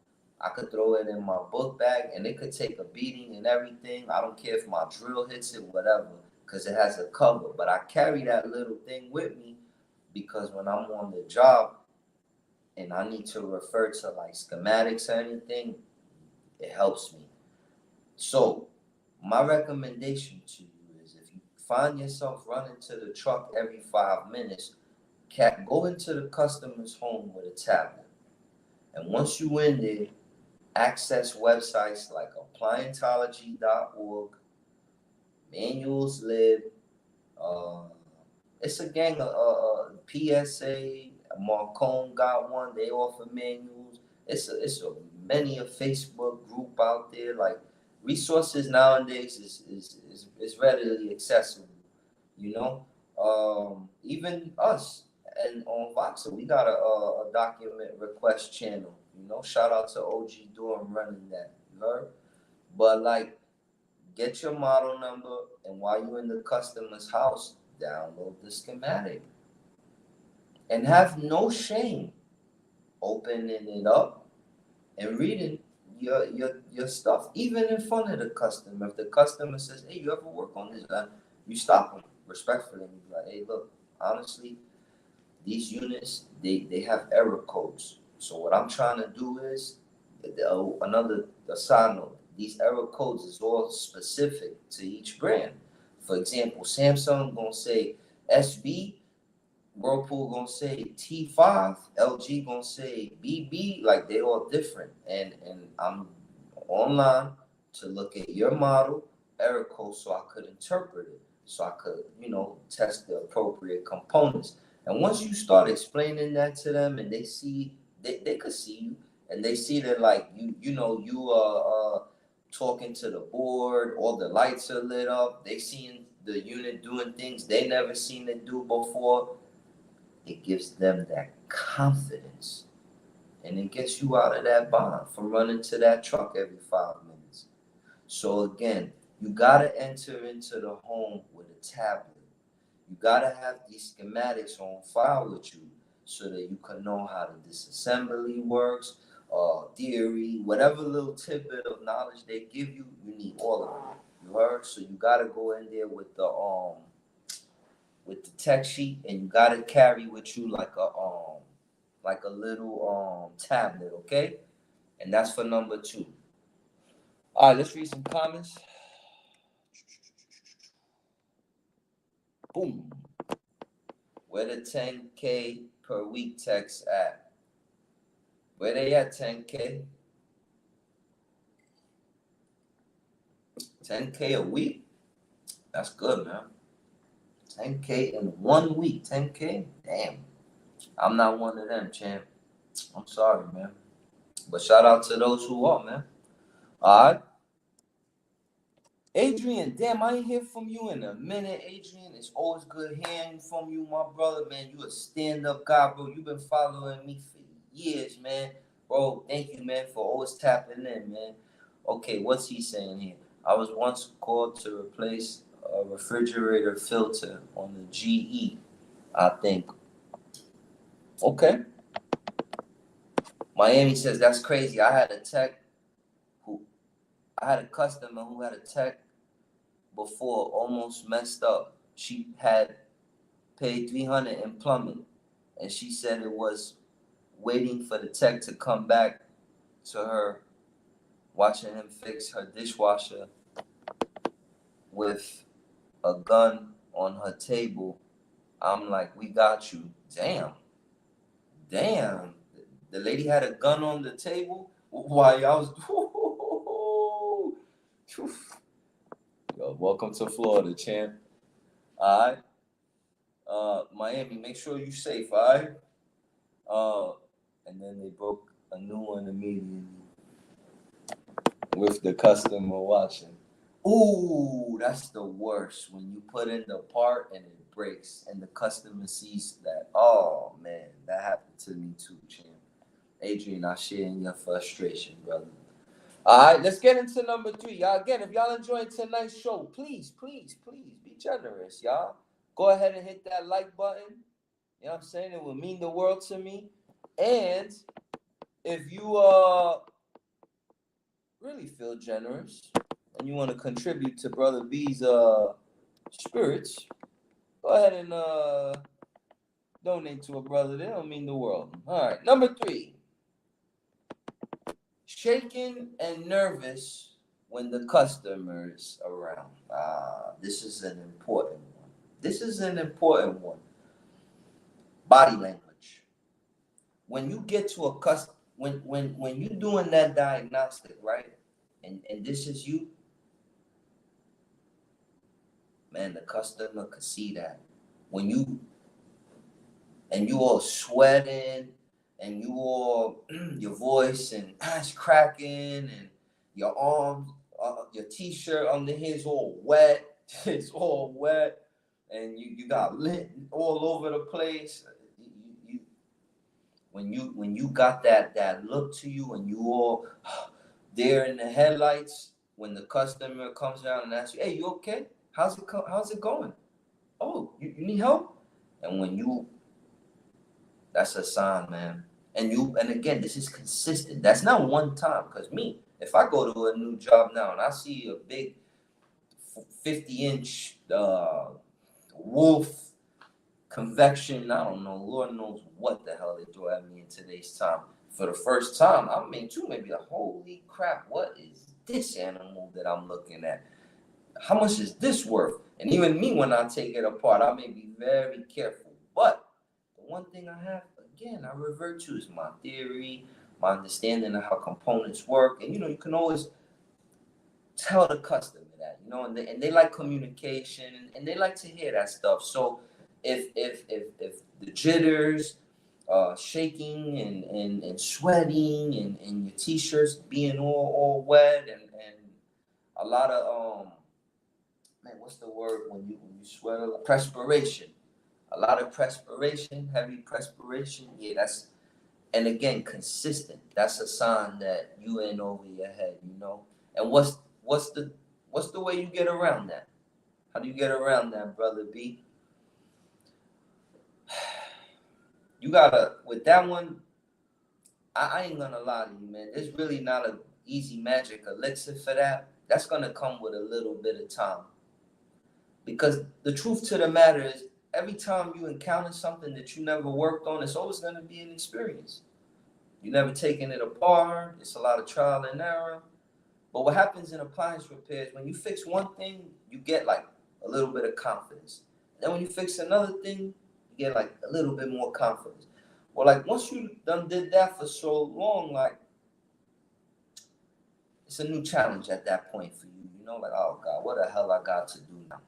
I could throw it in my book bag and it could take a beating and everything. I don't care if my drill hits it, whatever, because it has a cover. But I carry that little thing with me because when I'm on the job and I need to refer to like schematics or anything, it helps me. So, my recommendation to you is if you find yourself running to the truck every 5 minutes, go into the customer's home with a tablet. And once you in there, access websites like appliantology.org, Manuals Lib, uh, it's a gang of PSA, Marcone got one, they offer manuals. It's a many a Facebook group out there. Like resources nowadays is readily accessible, you know. Even us and on Voxer, we got a document request channel. You know, shout out to OG Durham running that. You heard? But like, get your model number, and while you're in the customer's house, download the schematic, and have no shame opening it up and reading your stuff, even in front of the customer. If the customer says, "Hey, you ever work on this?" You stop them respectfully and be like, "Hey, look, honestly, these units they have error codes. So what I'm trying to do is another side note. These error codes is all specific to each brand. For example, Samsung gonna say SB, Whirlpool gonna say T5, LG gonna say BB. Like they all different. And I'm online to look at your model error code so I could interpret it, so I could test the appropriate components. And once you start explaining that to them, and they see they could see you, and they see that like you are talking to the board, all the lights are lit up, they seeing the unit doing things they never seen it do before. It gives them that confidence, and it gets you out of that bond from running to that truck every 5 minutes. So again, you gotta enter into the home with a tablet. You gotta have these schematics on file with you so that you can know how the disassembly works, theory, whatever little tidbit of knowledge they give you, you need all of it. You heard? So you gotta go in there with the tech sheet, and you gotta carry with you like a little tablet, okay? And that's for number 2. All right, let's read some comments. Boom. Where the 10K per week techs at? Where they at, 10K? 10K a week? That's good, man. 10K in 1 week. 10K? Damn. I'm not one of them, champ. I'm sorry, man. But shout out to those who are, man. All right. Adrian, damn, I ain't hear from you in a minute, Adrian. It's always good hearing from you, my brother, man. You a stand-up guy, bro. You've been following me for years, man. Bro, thank you, man, for always tapping in, man. Okay, what's he saying here? I was once called to replace a refrigerator filter on the GE, I think. Okay. Miami says, that's crazy. I had a customer who had a tech before, almost messed up. She had paid $300 in plumbing, and she said it was waiting for the tech to come back to her, watching him fix her dishwasher with a gun on her table. I'm like, we got you. Damn. The lady had a gun on the table while y'all was. Yo, welcome to Florida, champ. All right. Miami, make sure you safe, all right? And then they broke a new one immediately with the customer watching. Ooh, that's the worst, when you put in the part and it breaks and the customer sees that. Oh, man, that happened to me too, champ. Adrian, I share in your frustration, brother. All right, let's get into number 3. Y'all, again, if y'all enjoying tonight's show, please, please, please be generous, y'all. Go ahead and hit that like button. You know what I'm saying? It will mean the world to me. And if you really feel generous and you want to contribute to Brother B's spirits, go ahead and donate to a brother. They don't mean the world. All right, number 3. Shaken and nervous when the customer's around. This is an important one. This is an important one. Body language. When you get to a when you doing that diagnostic, right? And this is you, man, the customer could see that. When you all sweating and you all your voice and it's cracking and your arms, your t-shirt under here is all wet. It's all wet, and you got lint all over the place. You when you got that look to you, and you all there in the headlights, when the customer comes down and asks you, "Hey, you okay? How's it going? Oh, you need help?" And when you that's a sign, man. And again, this is consistent. That's not one time. Because me, if I go to a new job now and I see a big 50-inch wolf convection, I don't know, Lord knows what the hell they throw at me in today's time. For the first time, I mean, too, maybe holy crap, what is this animal that I'm looking at? How much is this worth? And even me, when I take it apart, I may be very careful. But the one thing I have, again, I revert to is my theory, my understanding of how components work. And, you can always tell the customer that, and they like communication, and they like to hear that stuff. So if the jitters, shaking and sweating and your t-shirts being all wet and a lot of man, what's the word when you sweat a lot? Perspiration. A lot of perspiration, heavy perspiration. Yeah, and again, consistent. That's a sign that you ain't over your head, And what's the way you get around that? How do you get around that, Brother B? You gotta, with that one, I ain't gonna lie to you, man. There's really not an easy magic elixir for that. That's gonna come with a little bit of time. Because the truth to the matter is, every time you encounter something that you never worked on, it's always going to be an experience. You never taken it apart. It's a lot of trial and error. But what happens in appliance repairs, when you fix one thing, you get like a little bit of confidence. Then when you fix another thing, you get like a little bit more confidence. Well, like once you done did that for so long, like it's a new challenge at that point for you. Like, oh God, what the hell I got to do now?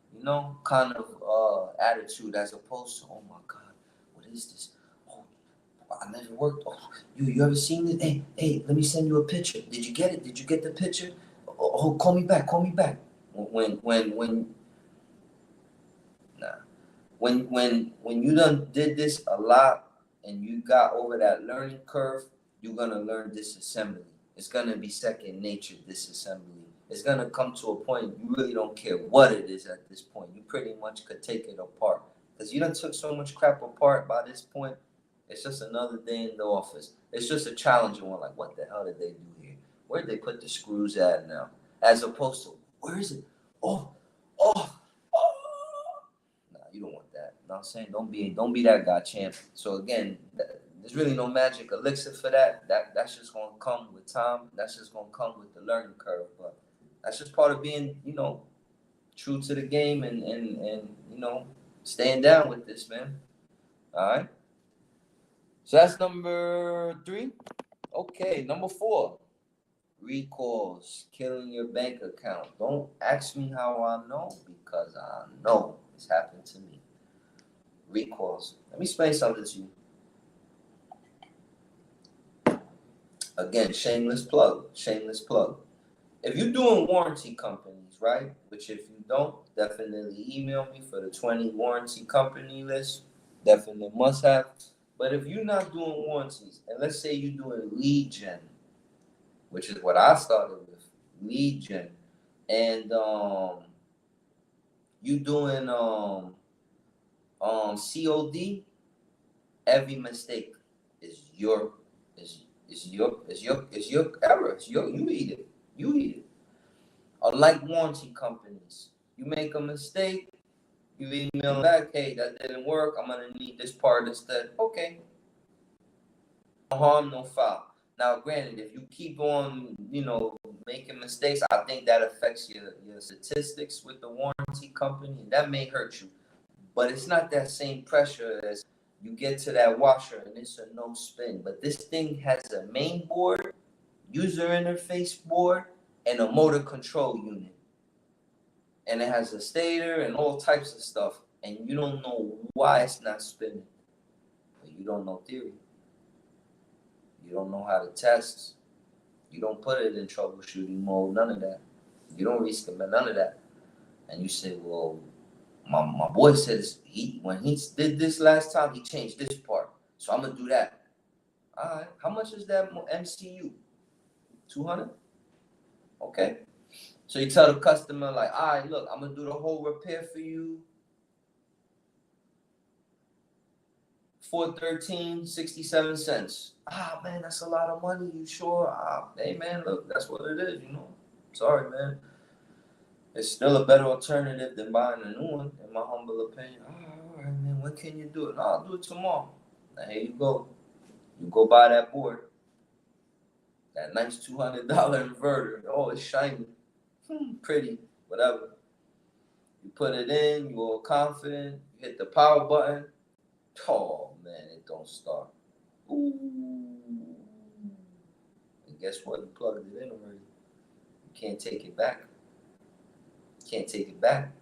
Kind of attitude, as opposed to, oh my God, what is this? Oh, I never worked. Oh, you ever seen it? Hey, let me send you a picture. Did you get it? Did you get the picture? Oh, call me back. When you done did this a lot and you got over that learning curve, you're gonna learn disassembly. It's gonna be second nature, disassembly. It's going to come to a point you really don't care what it is at this point. You pretty much could take it apart. Because you done took so much crap apart by this point, it's just another day in the office. It's just a challenging one. Like, what the hell did they do here? Where did they put the screws at now? As opposed to, where is it? Oh. Nah, you don't want that. You know what I'm saying? Don't be that guy, champ. So again, there's really no magic elixir for that. That's just going to come with time. That's just going to come with the learning curve. But that's just part of being, true to the game and staying down with this, man. All right. So that's number 3. Okay, number 4. Recalls, killing your bank account. Don't ask me how I know, because I know it's happened to me. Recalls. Let me explain something to you. Again, shameless plug. If you're doing warranty companies, right? Which if you don't, definitely email me for the 20 warranty company list. Definitely must have. But if you're not doing warranties, and let's say you're doing lead gen, which is what I started with, lead gen. And you doing COD, every mistake is your error. It's your you eat it. You eat it. Unlike warranty companies, you make a mistake, you email back, hey, that didn't work. I'm gonna need this part instead. Okay. No harm, no foul. Now, granted, if you keep on, making mistakes, I think that affects your statistics with the warranty company, and that may hurt you. But it's not that same pressure as you get to that washer and it's a no spin. But this thing has a main board, user interface board, and a motor control unit. And it has a stator and all types of stuff. And you don't know why it's not spinning. But you don't know theory. You don't know how to test. You don't put it in troubleshooting mode, none of that. You don't recommit none of that. And you say, well, my boy said when he did this last time, he changed this part. So I'm going to do that. All right. How much is that MCU? 200? Okay. So you tell the customer, like, all right, look, I'm going to do the whole repair for you. $413.67. Ah, man, that's a lot of money. You sure? Hey, man, look, that's what it is, Sorry, man. It's still a better alternative than buying a new one, in my humble opinion. All right, man, when can you do it? No, I'll do it tomorrow. Now, here you go. You go buy that board. That nice $200 inverter. Oh, it's shiny. Pretty, whatever. You put it in, you're all confident. You hit the power button. Oh, man, it don't start. Ooh. And guess what? You plugged it in already. You can't take it back. Can't take it back.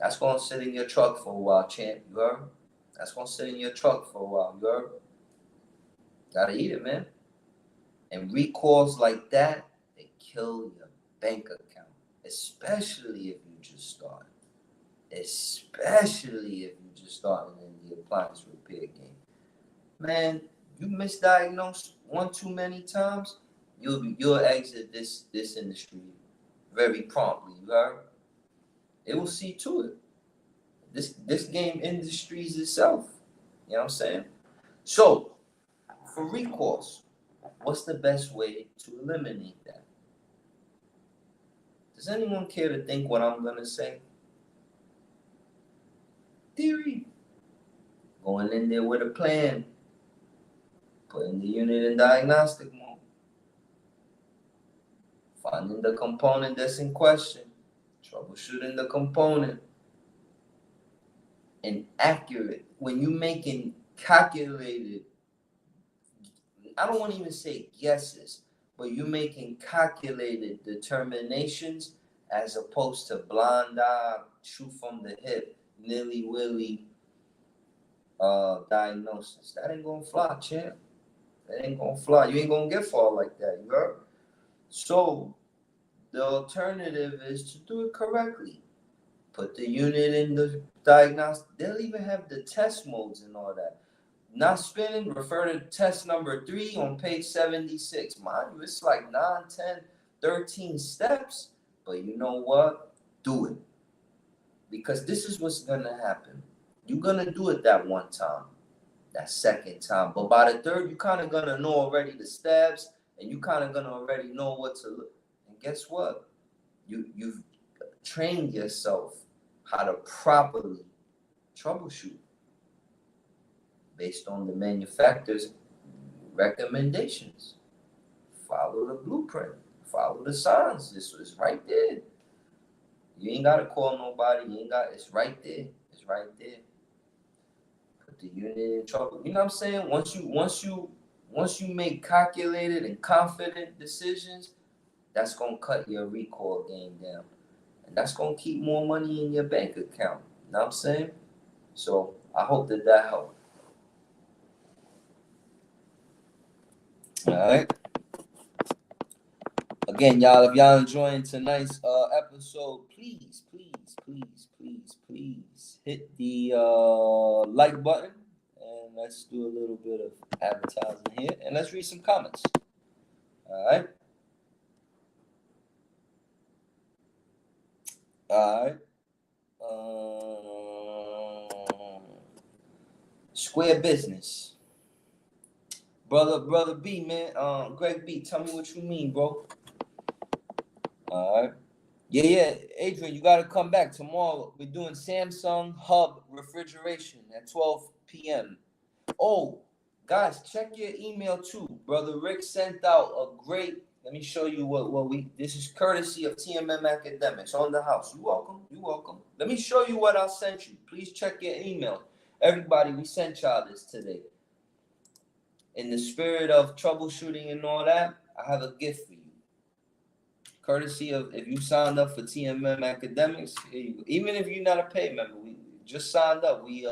That's going to sit in your truck for a while, champ. You heard? That's going to sit in your truck for a while. You heard? Gotta eat it, man. And recalls like that, they kill your bank account. Especially if you just started. Especially if you just started in the appliance repair game. Man, you misdiagnosed one too many times, you'll exit this industry very promptly. You heard? It will see to it. This game industries itself. You know what I'm saying? So, for recourse, what's the best way to eliminate that? Does anyone care to think what I'm gonna say? Theory. Going in there with a plan. Putting the unit in diagnostic mode. Finding the component that's in question. Troubleshooting the component. And accurate. When you're making calculated, I don't want to even say guesses, but you're making calculated determinations as opposed to blind eye, shoot from the hip, nilly-willy diagnosis. That ain't gonna fly, champ. That ain't gonna fly. You ain't gonna get far like that, you heard? So the alternative is to do it correctly. Put the unit in the diagnostic. They'll even have the test modes and all that. Not spinning, refer to test number 3 on page 76. Mind you, it's like 9, 10, 13 steps. But you know what? Do it. Because this is what's going to happen. You're going to do it that one time, that second time. But by the third, you kind of going to know already the steps, and you kind of going to already know what to look. And guess what? You've trained yourself how to properly troubleshoot based on the manufacturer's recommendations. Follow the blueprint. Follow the signs. This is right there. You ain't got to call nobody. It's right there. It's right there. Put the unit in trouble. You know what I'm saying? Once you make calculated and confident decisions, that's going to cut your recall game down. And that's going to keep more money in your bank account. You know what I'm saying? So I hope that helped. All right. Again, y'all, if y'all enjoying tonight's episode, please hit the like button, and let's do a little bit of advertising here, and let's read some comments. All right. All right. Square business. Brother B, man. Greg B, tell me what you mean, bro. All right. Yeah. Adrian, you got to come back tomorrow. We're doing Samsung Hub refrigeration at 12 p.m. Oh, guys, check your email too. Brother Rick sent out a great. Let me show you what we. This is courtesy of TMM Academics on the house. You welcome. You welcome. Let me show you what I sent you. Please check your email. Everybody, we sent y'all this today. In the spirit of troubleshooting and all that, I have a gift for you. Courtesy of, if you signed up for TMM Academics, even if you're not a paid member, we just signed up. We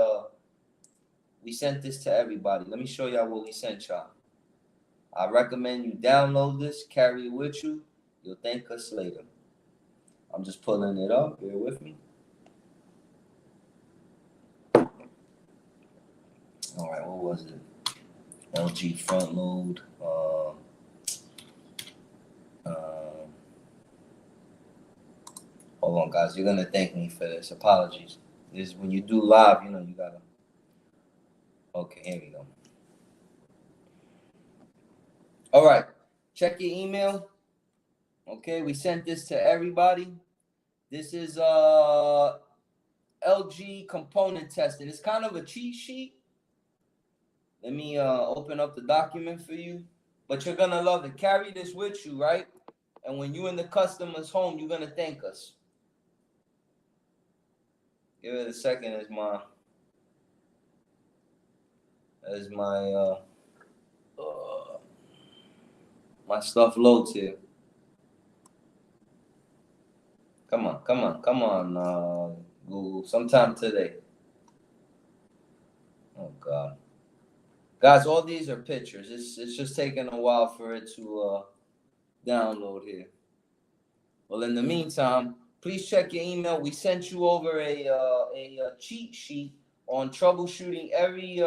sent this to everybody. Let me show y'all what we sent y'all. I recommend you download this, carry it with you. You'll thank us later. I'm just pulling it up. Bear with me. All right, what was it? LG front load. Hold on, guys. You're gonna thank me for this. Apologies. This is when you do live. You gotta. Okay, here we go. All right, check your email. Okay, we sent this to everybody. This is LG component testing. It's kind of a cheat sheet. Let me open up the document for you. But you're gonna love it. Carry this with you, right? And when you're in the customer's home, you're gonna thank us. Give it a second as my stuff loads here. Come on, Google. Sometime today. Oh God, guys, all these are pictures. It's just taking a while for it to download here. Well, in the meantime, please check your email. We sent you over a cheat sheet on troubleshooting every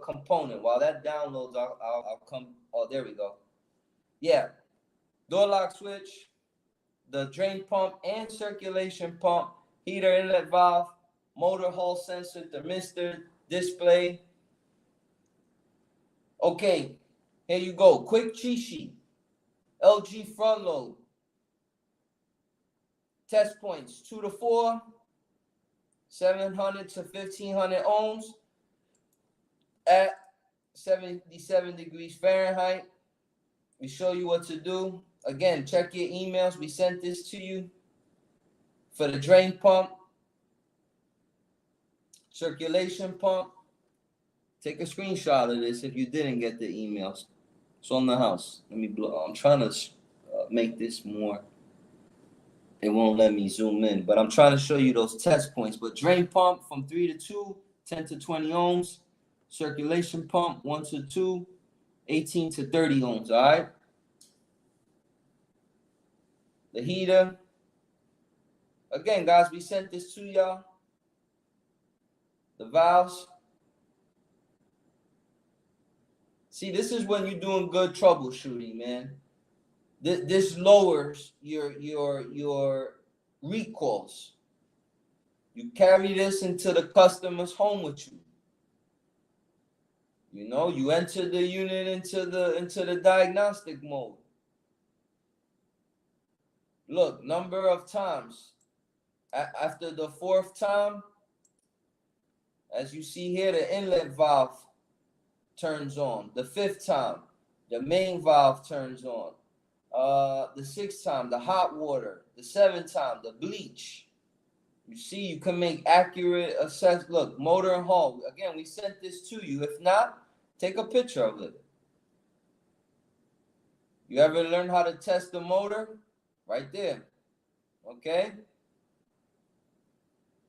component. While that downloads, I'll come. Oh, there we go. Yeah, door lock switch, the drain pump and circulation pump, heater inlet valve, motor hall sensor, thermistor, display. Okay, here you go. Quick cheat sheet. LG front load. Test points 2 to 4, 700 to 1500 ohms at 77 degrees Fahrenheit. We show you what to do. Again, check your emails. We sent this to you for the drain pump, circulation pump. Take a screenshot of this if you didn't get the emails. It's on the house. Let me blow. I'm trying to make this more. It won't let me zoom in, but I'm trying to show you those test points. But drain pump from 3 to 2, 10 to 20 ohms. Circulation pump 1 to 2, 18 to 30 ohms. All right. The heater. Again, guys, we sent this to y'all. The valves. See, this is when you're doing good troubleshooting, man. This lowers your recalls. You carry this into the customer's home with you. You enter the unit into the diagnostic mode. Look, number of times. After the 4th time, as you see here, the inlet valve turns on. The 5th time, the main valve turns on. The 6th time, the hot water. The 7th time, the bleach. You see, you can make accurate assess. Look, motor and hull. Again, we sent this to you. If not, take a picture of it. You ever learn how to test the motor? Right there. Okay?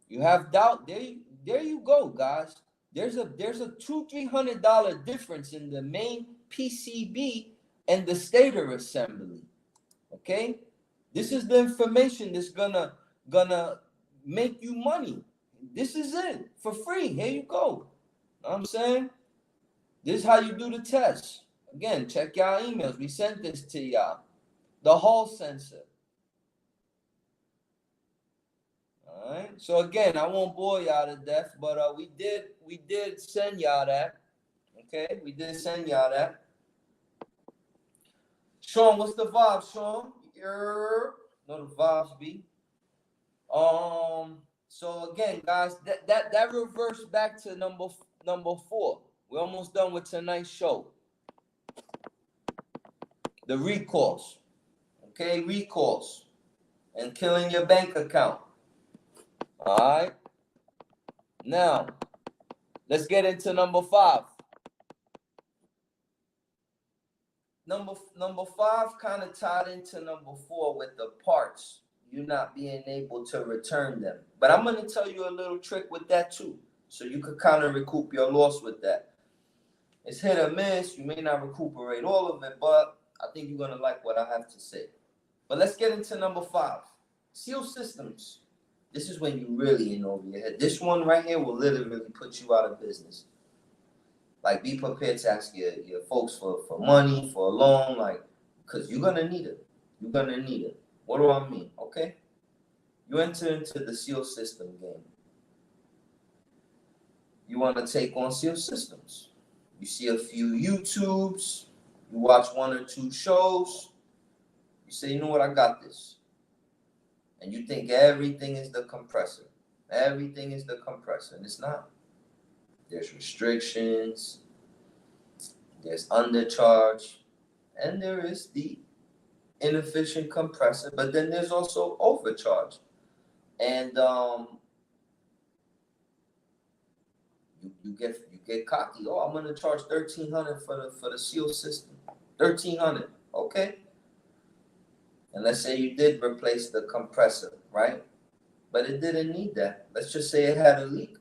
You have doubt? There you go, guys. There's a $200-300 difference in the main PCB and the stator assembly. Okay? This is the information that's gonna make you money. This is it for free. Here you go. Know what I'm saying? This is how you do the test. Again, check y'all emails. We sent this to y'all. The Hall sensor. All right. So again, I won't bore y'all to death, but we did send y'all that. Okay, we did send y'all that. Sean, what's the vibe, Sean? No, the vibes be. So again, guys, that reverts back to number 4. We're almost done with tonight's show. The recourse. Okay, recourse. And killing your bank account. Alright. Now, let's get into number 5. Number 5 kind of tied into number 4 with the parts. You not being able to return them. But I'm going to tell you a little trick with that too. So you could kind of recoup your loss with that. It's hit or miss. You may not recuperate all of it, but I think you're going to like what I have to say. But let's get into number 5. Seal systems. This is when you really in over your head. This one right here will literally put you out of business. Like, be prepared to ask your folks for money, for a loan, like, because you're going to need it. You're going to need it. What do I mean? Okay? You enter into the seal system game. You want to take on seal systems. You see a few YouTubes. You watch 1 or 2 shows. You say, you know what? I got this. And you think everything is the compressor. Everything is the compressor. And it's not. There's restrictions, there's undercharge, and there is the inefficient compressor, but then there's also overcharge. And you get cocky. Oh, I'm gonna charge $1,300 for the seal system. $1,300, okay? And let's say you did replace the compressor, right? But it didn't need that. Let's just say it had a leak.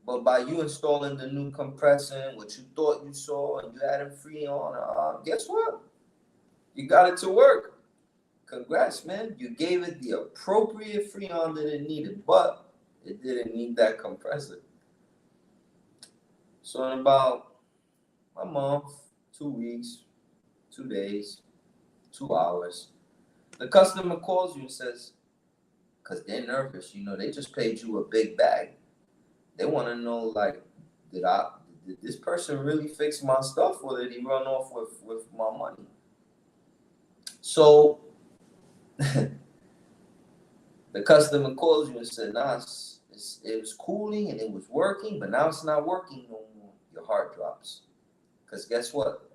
But by you installing the new compressor, what you thought you saw, and you had it free on, guess what? You got it to work. Congrats, man. You gave it the appropriate freon that it needed, but it didn't need that compressor. So in about a month, 2 weeks, 2 days, 2 hours, the customer calls you and says, because they're nervous, they just paid you a big bag. They want to know, like, did this person really fix my stuff, or did he run off with my money? So the customer calls you and said, nah, it was cooling and it was working, but now it's not working no more. Your heart drops. Because guess what?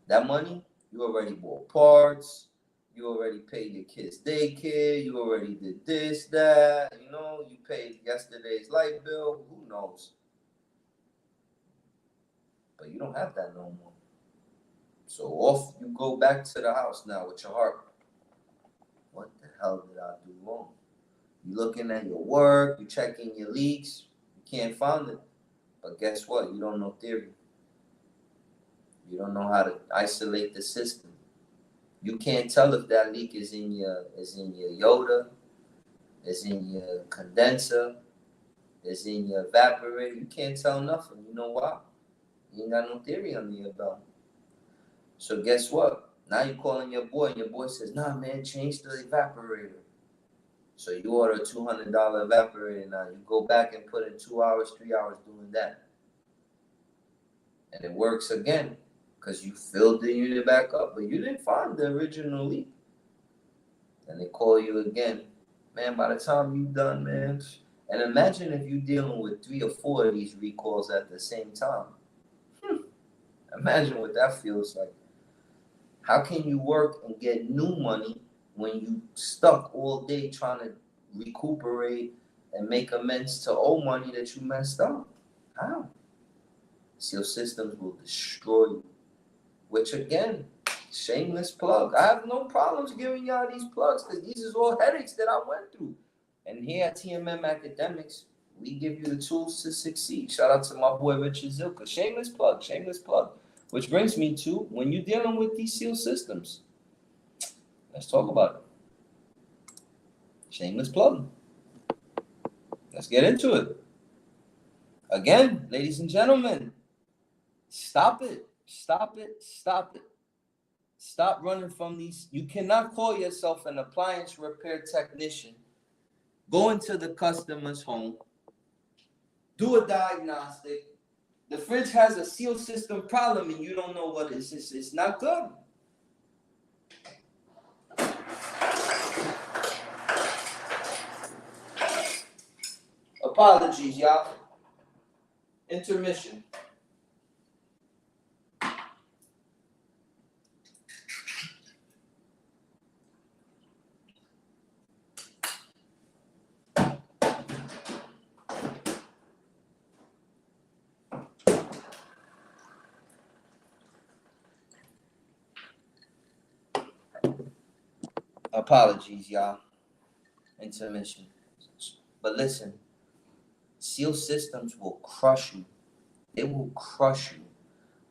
That money, you already bought parts. You already paid your kids' daycare. You already did this, that. You paid yesterday's light bill. Who knows? But you don't have that no more. So off you go back to the house now with your heart. What the hell did I do wrong? You looking at your work. You checking your leaks. You can't find it. But guess what? You don't know theory. You don't know how to isolate the system. You can't tell if that leak is in your Yoda, is in your condenser, is in your evaporator. You can't tell nothing. You know why? You ain't got no theory under your belt. So guess what? Now you're calling your boy, and your boy says, nah, man, change the evaporator. So you order a $200 evaporator now. You go back and put in 2 hours, 3 hours doing that. And it works again. Because you filled the unit back up, but you didn't find the original leak. And they call you again. Man, by the time you're done, man. And imagine if you're dealing with 3 or 4 of these recalls at the same time. Imagine what that feels like. How can you work and get new money when you stuck all day trying to recuperate and make amends to old money that you messed up? How? Seal systems will destroy you. Which, again, shameless plug. I have no problems giving y'all these plugs because these is all headaches that I went through. And here at TMM Academics, we give you the tools to succeed. Shout out to my boy Richard Zilka. Shameless plug, shameless plug. Which brings me to, when you're dealing with these seal systems, let's talk about it. Shameless plug. Let's get into it. Again, ladies and gentlemen, stop it. Stop it. Stop it. Stop running from these. You cannot call yourself an appliance repair technician, go into the customer's home, do a diagnostic. The fridge has a seal system problem and you don't know what it is. It's not good. Apologies, y'all. Intermission. Apologies, y'all. Intermission. But listen, seal systems will crush you. They will crush you.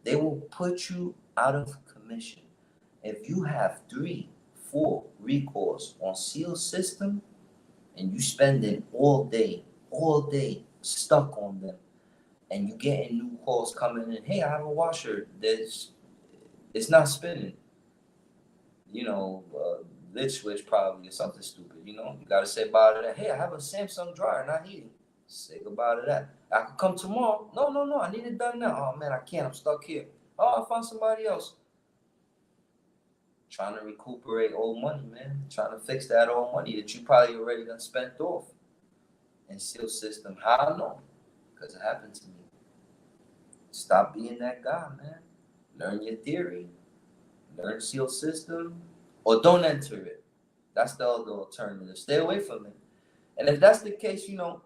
They will put you out of commission. If you have 3, 4 recalls on seal system and you spending all day stuck on them, and you getting new calls coming in, hey, I have a washer that's it's not spinning. Lid switch probably or something stupid. You gotta say bye to that. Hey, I have a Samsung dryer not heating. Say goodbye to that. I could come tomorrow. No, I need it done now. Oh man, I can't. I'm stuck here. Oh, I found somebody else. Trying to recuperate old money, man. Trying to fix that old money that you probably already done spent off. And seal system, how I know? Because it happened to me. Stop being that guy, man. Learn your theory. Learn seal system. Or don't enter it. That's the other alternative. Stay away from it. And if that's the case, you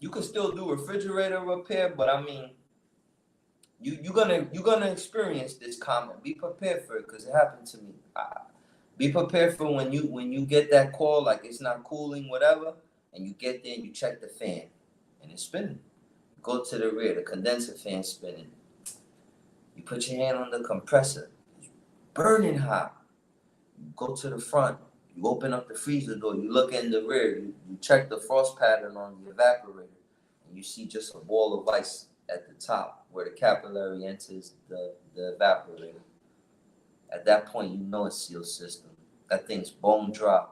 can still do refrigerator repair, but I mean, you're gonna experience this comment. Be prepared for it because it happened to me. Be prepared for when you get that call, like it's not cooling, whatever, and you get there and you check the fan, and it's spinning. Go to the rear, the condenser fan spinning. You put your hand on the compressor, it's burning hot. You go to the front, you open up the freezer door, you look in the rear, you check the frost pattern on the evaporator, and you see just a ball of ice at the top where the capillary enters the evaporator. At that point, you know it's seal system. That thing's bone dry.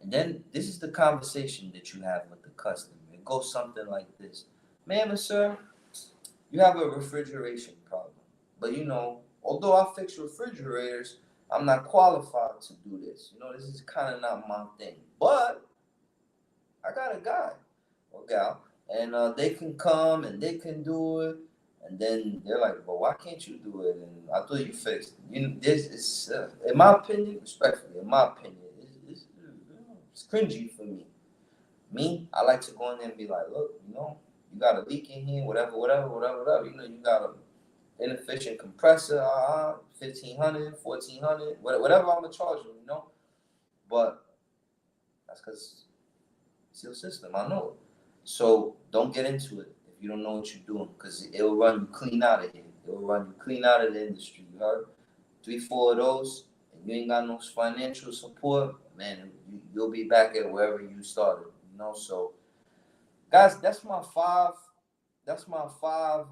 And then this is the conversation that you have with the customer. It goes something like this. Ma'am and sir, you have a refrigeration problem. But although I fix refrigerators, I'm not qualified to do this. This is kind of not my thing. But I got a guy or gal, and they can come and they can do it. And then they're like, well, why can't you do it? And I thought you fixed it. This is, in my opinion, respectfully, it's cringy for me. I like to go in there and be like, look, you got a leak in here, whatever. You got a inefficient compressor, $1,500, $1,400, whatever I'm gonna charge you, But that's because seal system, I know it. So don't get into it if you don't know what you're doing, because it'll run you clean out of here. It'll run you clean out of the industry. You heard? 3, 4 of those, and you ain't got no financial support, man. You'll be back at wherever you started. So guys, that's my five. That's my 5.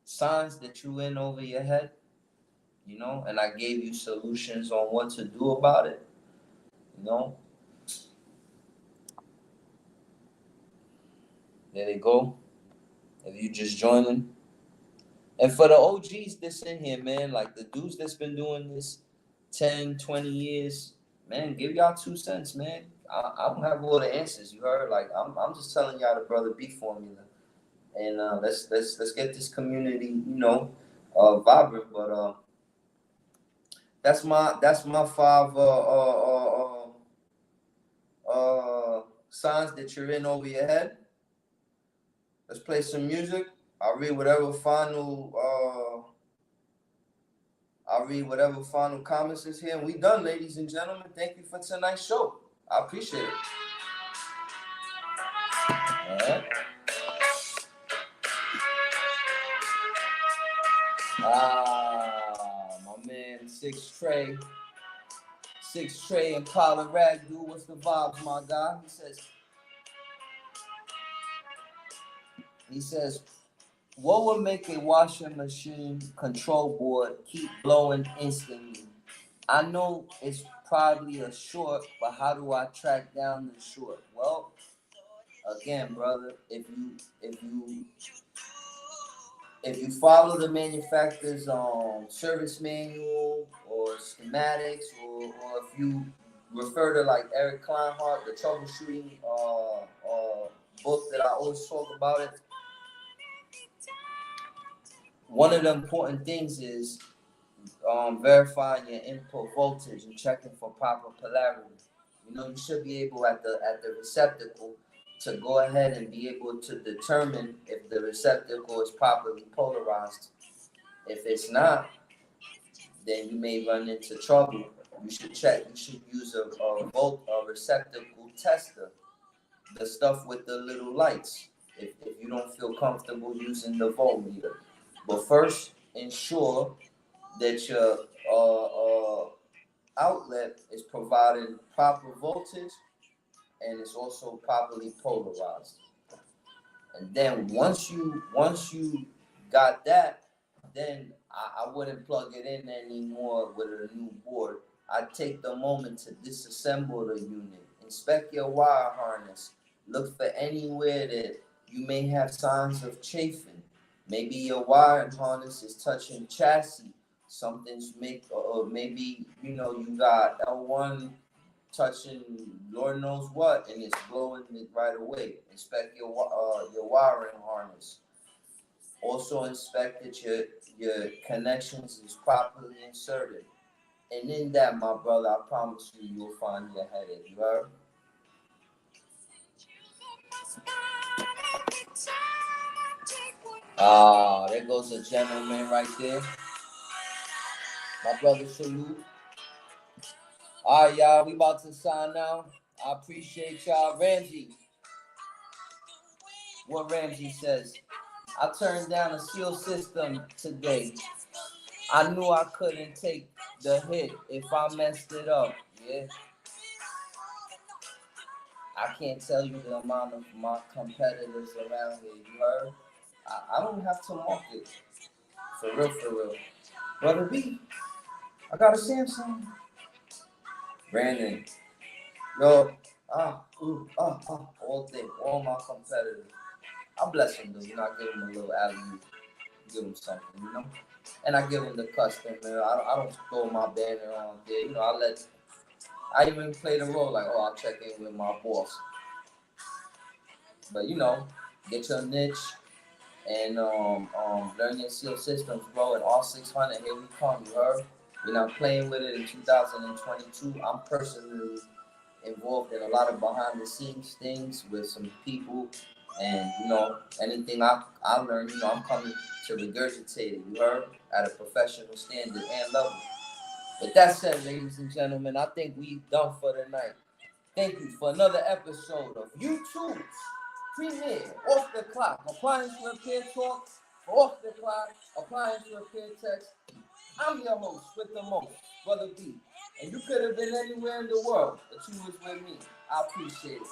Signs that you in over your head, and I gave you solutions on what to do about it, There you go. If you just joining. And for the OGs that's in here, man, like the dudes that's been doing this 10, 20 years, man, give y'all 2 cents, man. I don't have all the answers, you heard? Like, I'm just telling y'all the Brother B formula. And let's get this community, vibrant. But that's my 5 signs that you're in over your head. Let's play some music. I'll read whatever final comments is here. And we done, ladies and gentlemen. Thank you for tonight's show. I appreciate it. All right. My man 6 Trey Six Trey and Pollard Rag, dude. What's the vibes, my guy? He says, what would make a washing machine control board keep blowing instantly? I know it's probably a short, but how do I track down the short? Well, again, brother, if you follow the manufacturer's service manual or schematics, or if you refer to like Eric Kleinhardt, the troubleshooting book that I always talk about it, one of the important things is verifying your input voltage and checking for proper polarity. You know, you should be able at the receptacle to go ahead and be able to determine if the receptacle is properly polarized. If it's not, then you may run into trouble. You should check. You should use a receptacle tester, the stuff with the little lights. If you don't feel comfortable using the voltmeter, but first ensure that your outlet is providing proper voltage and it's also properly polarized. And then once you got that, then I wouldn't plug it in anymore with a new board. I'd take the moment to disassemble the unit, inspect your wire harness, look for anywhere that you may have signs of chafing. Maybe your wiring harness is touching chassis. Something's or maybe you got L1 touching Lord knows what, and it's blowing it right away. Inspect your wiring harness. Also inspect that your connections is properly inserted. And in that, my brother, I promise you'll find your headache. You heard? There goes a gentleman right there. My brother, salute. All right, y'all, we about to sign out. I appreciate y'all. Ramsey. What Ramsey says. I turned down a seal system today. I knew I couldn't take the hit if I messed it up. Yeah. I can't tell you the amount of my competitors around here. You heard? I don't have to market. For real. Brother B, I got a Samsung. Brandon. Yo, all day, all my competitors. I bless them, though. I give them a little alley, give them something, And I give them the custom, man. I don't throw my banner on there. I even play the role like, I'll check in with my boss. But, get your niche and learn your seal systems, bro. And all 600, here we come, you heard? We're not playing with it in 2022. I'm personally involved in a lot of behind the scenes things with some people, and anything I learned, I'm coming to regurgitate it, you heard, at a professional standard and level. With that said, ladies and gentlemen, I think we done for the night. Thank you for another episode of YouTube's premier Off the Clock Appliance Repair Talk. Off the Clock Appliance Repair Text. I'm your host with the most, Brother B. And you could have been anywhere in the world, but you was with me. I appreciate it.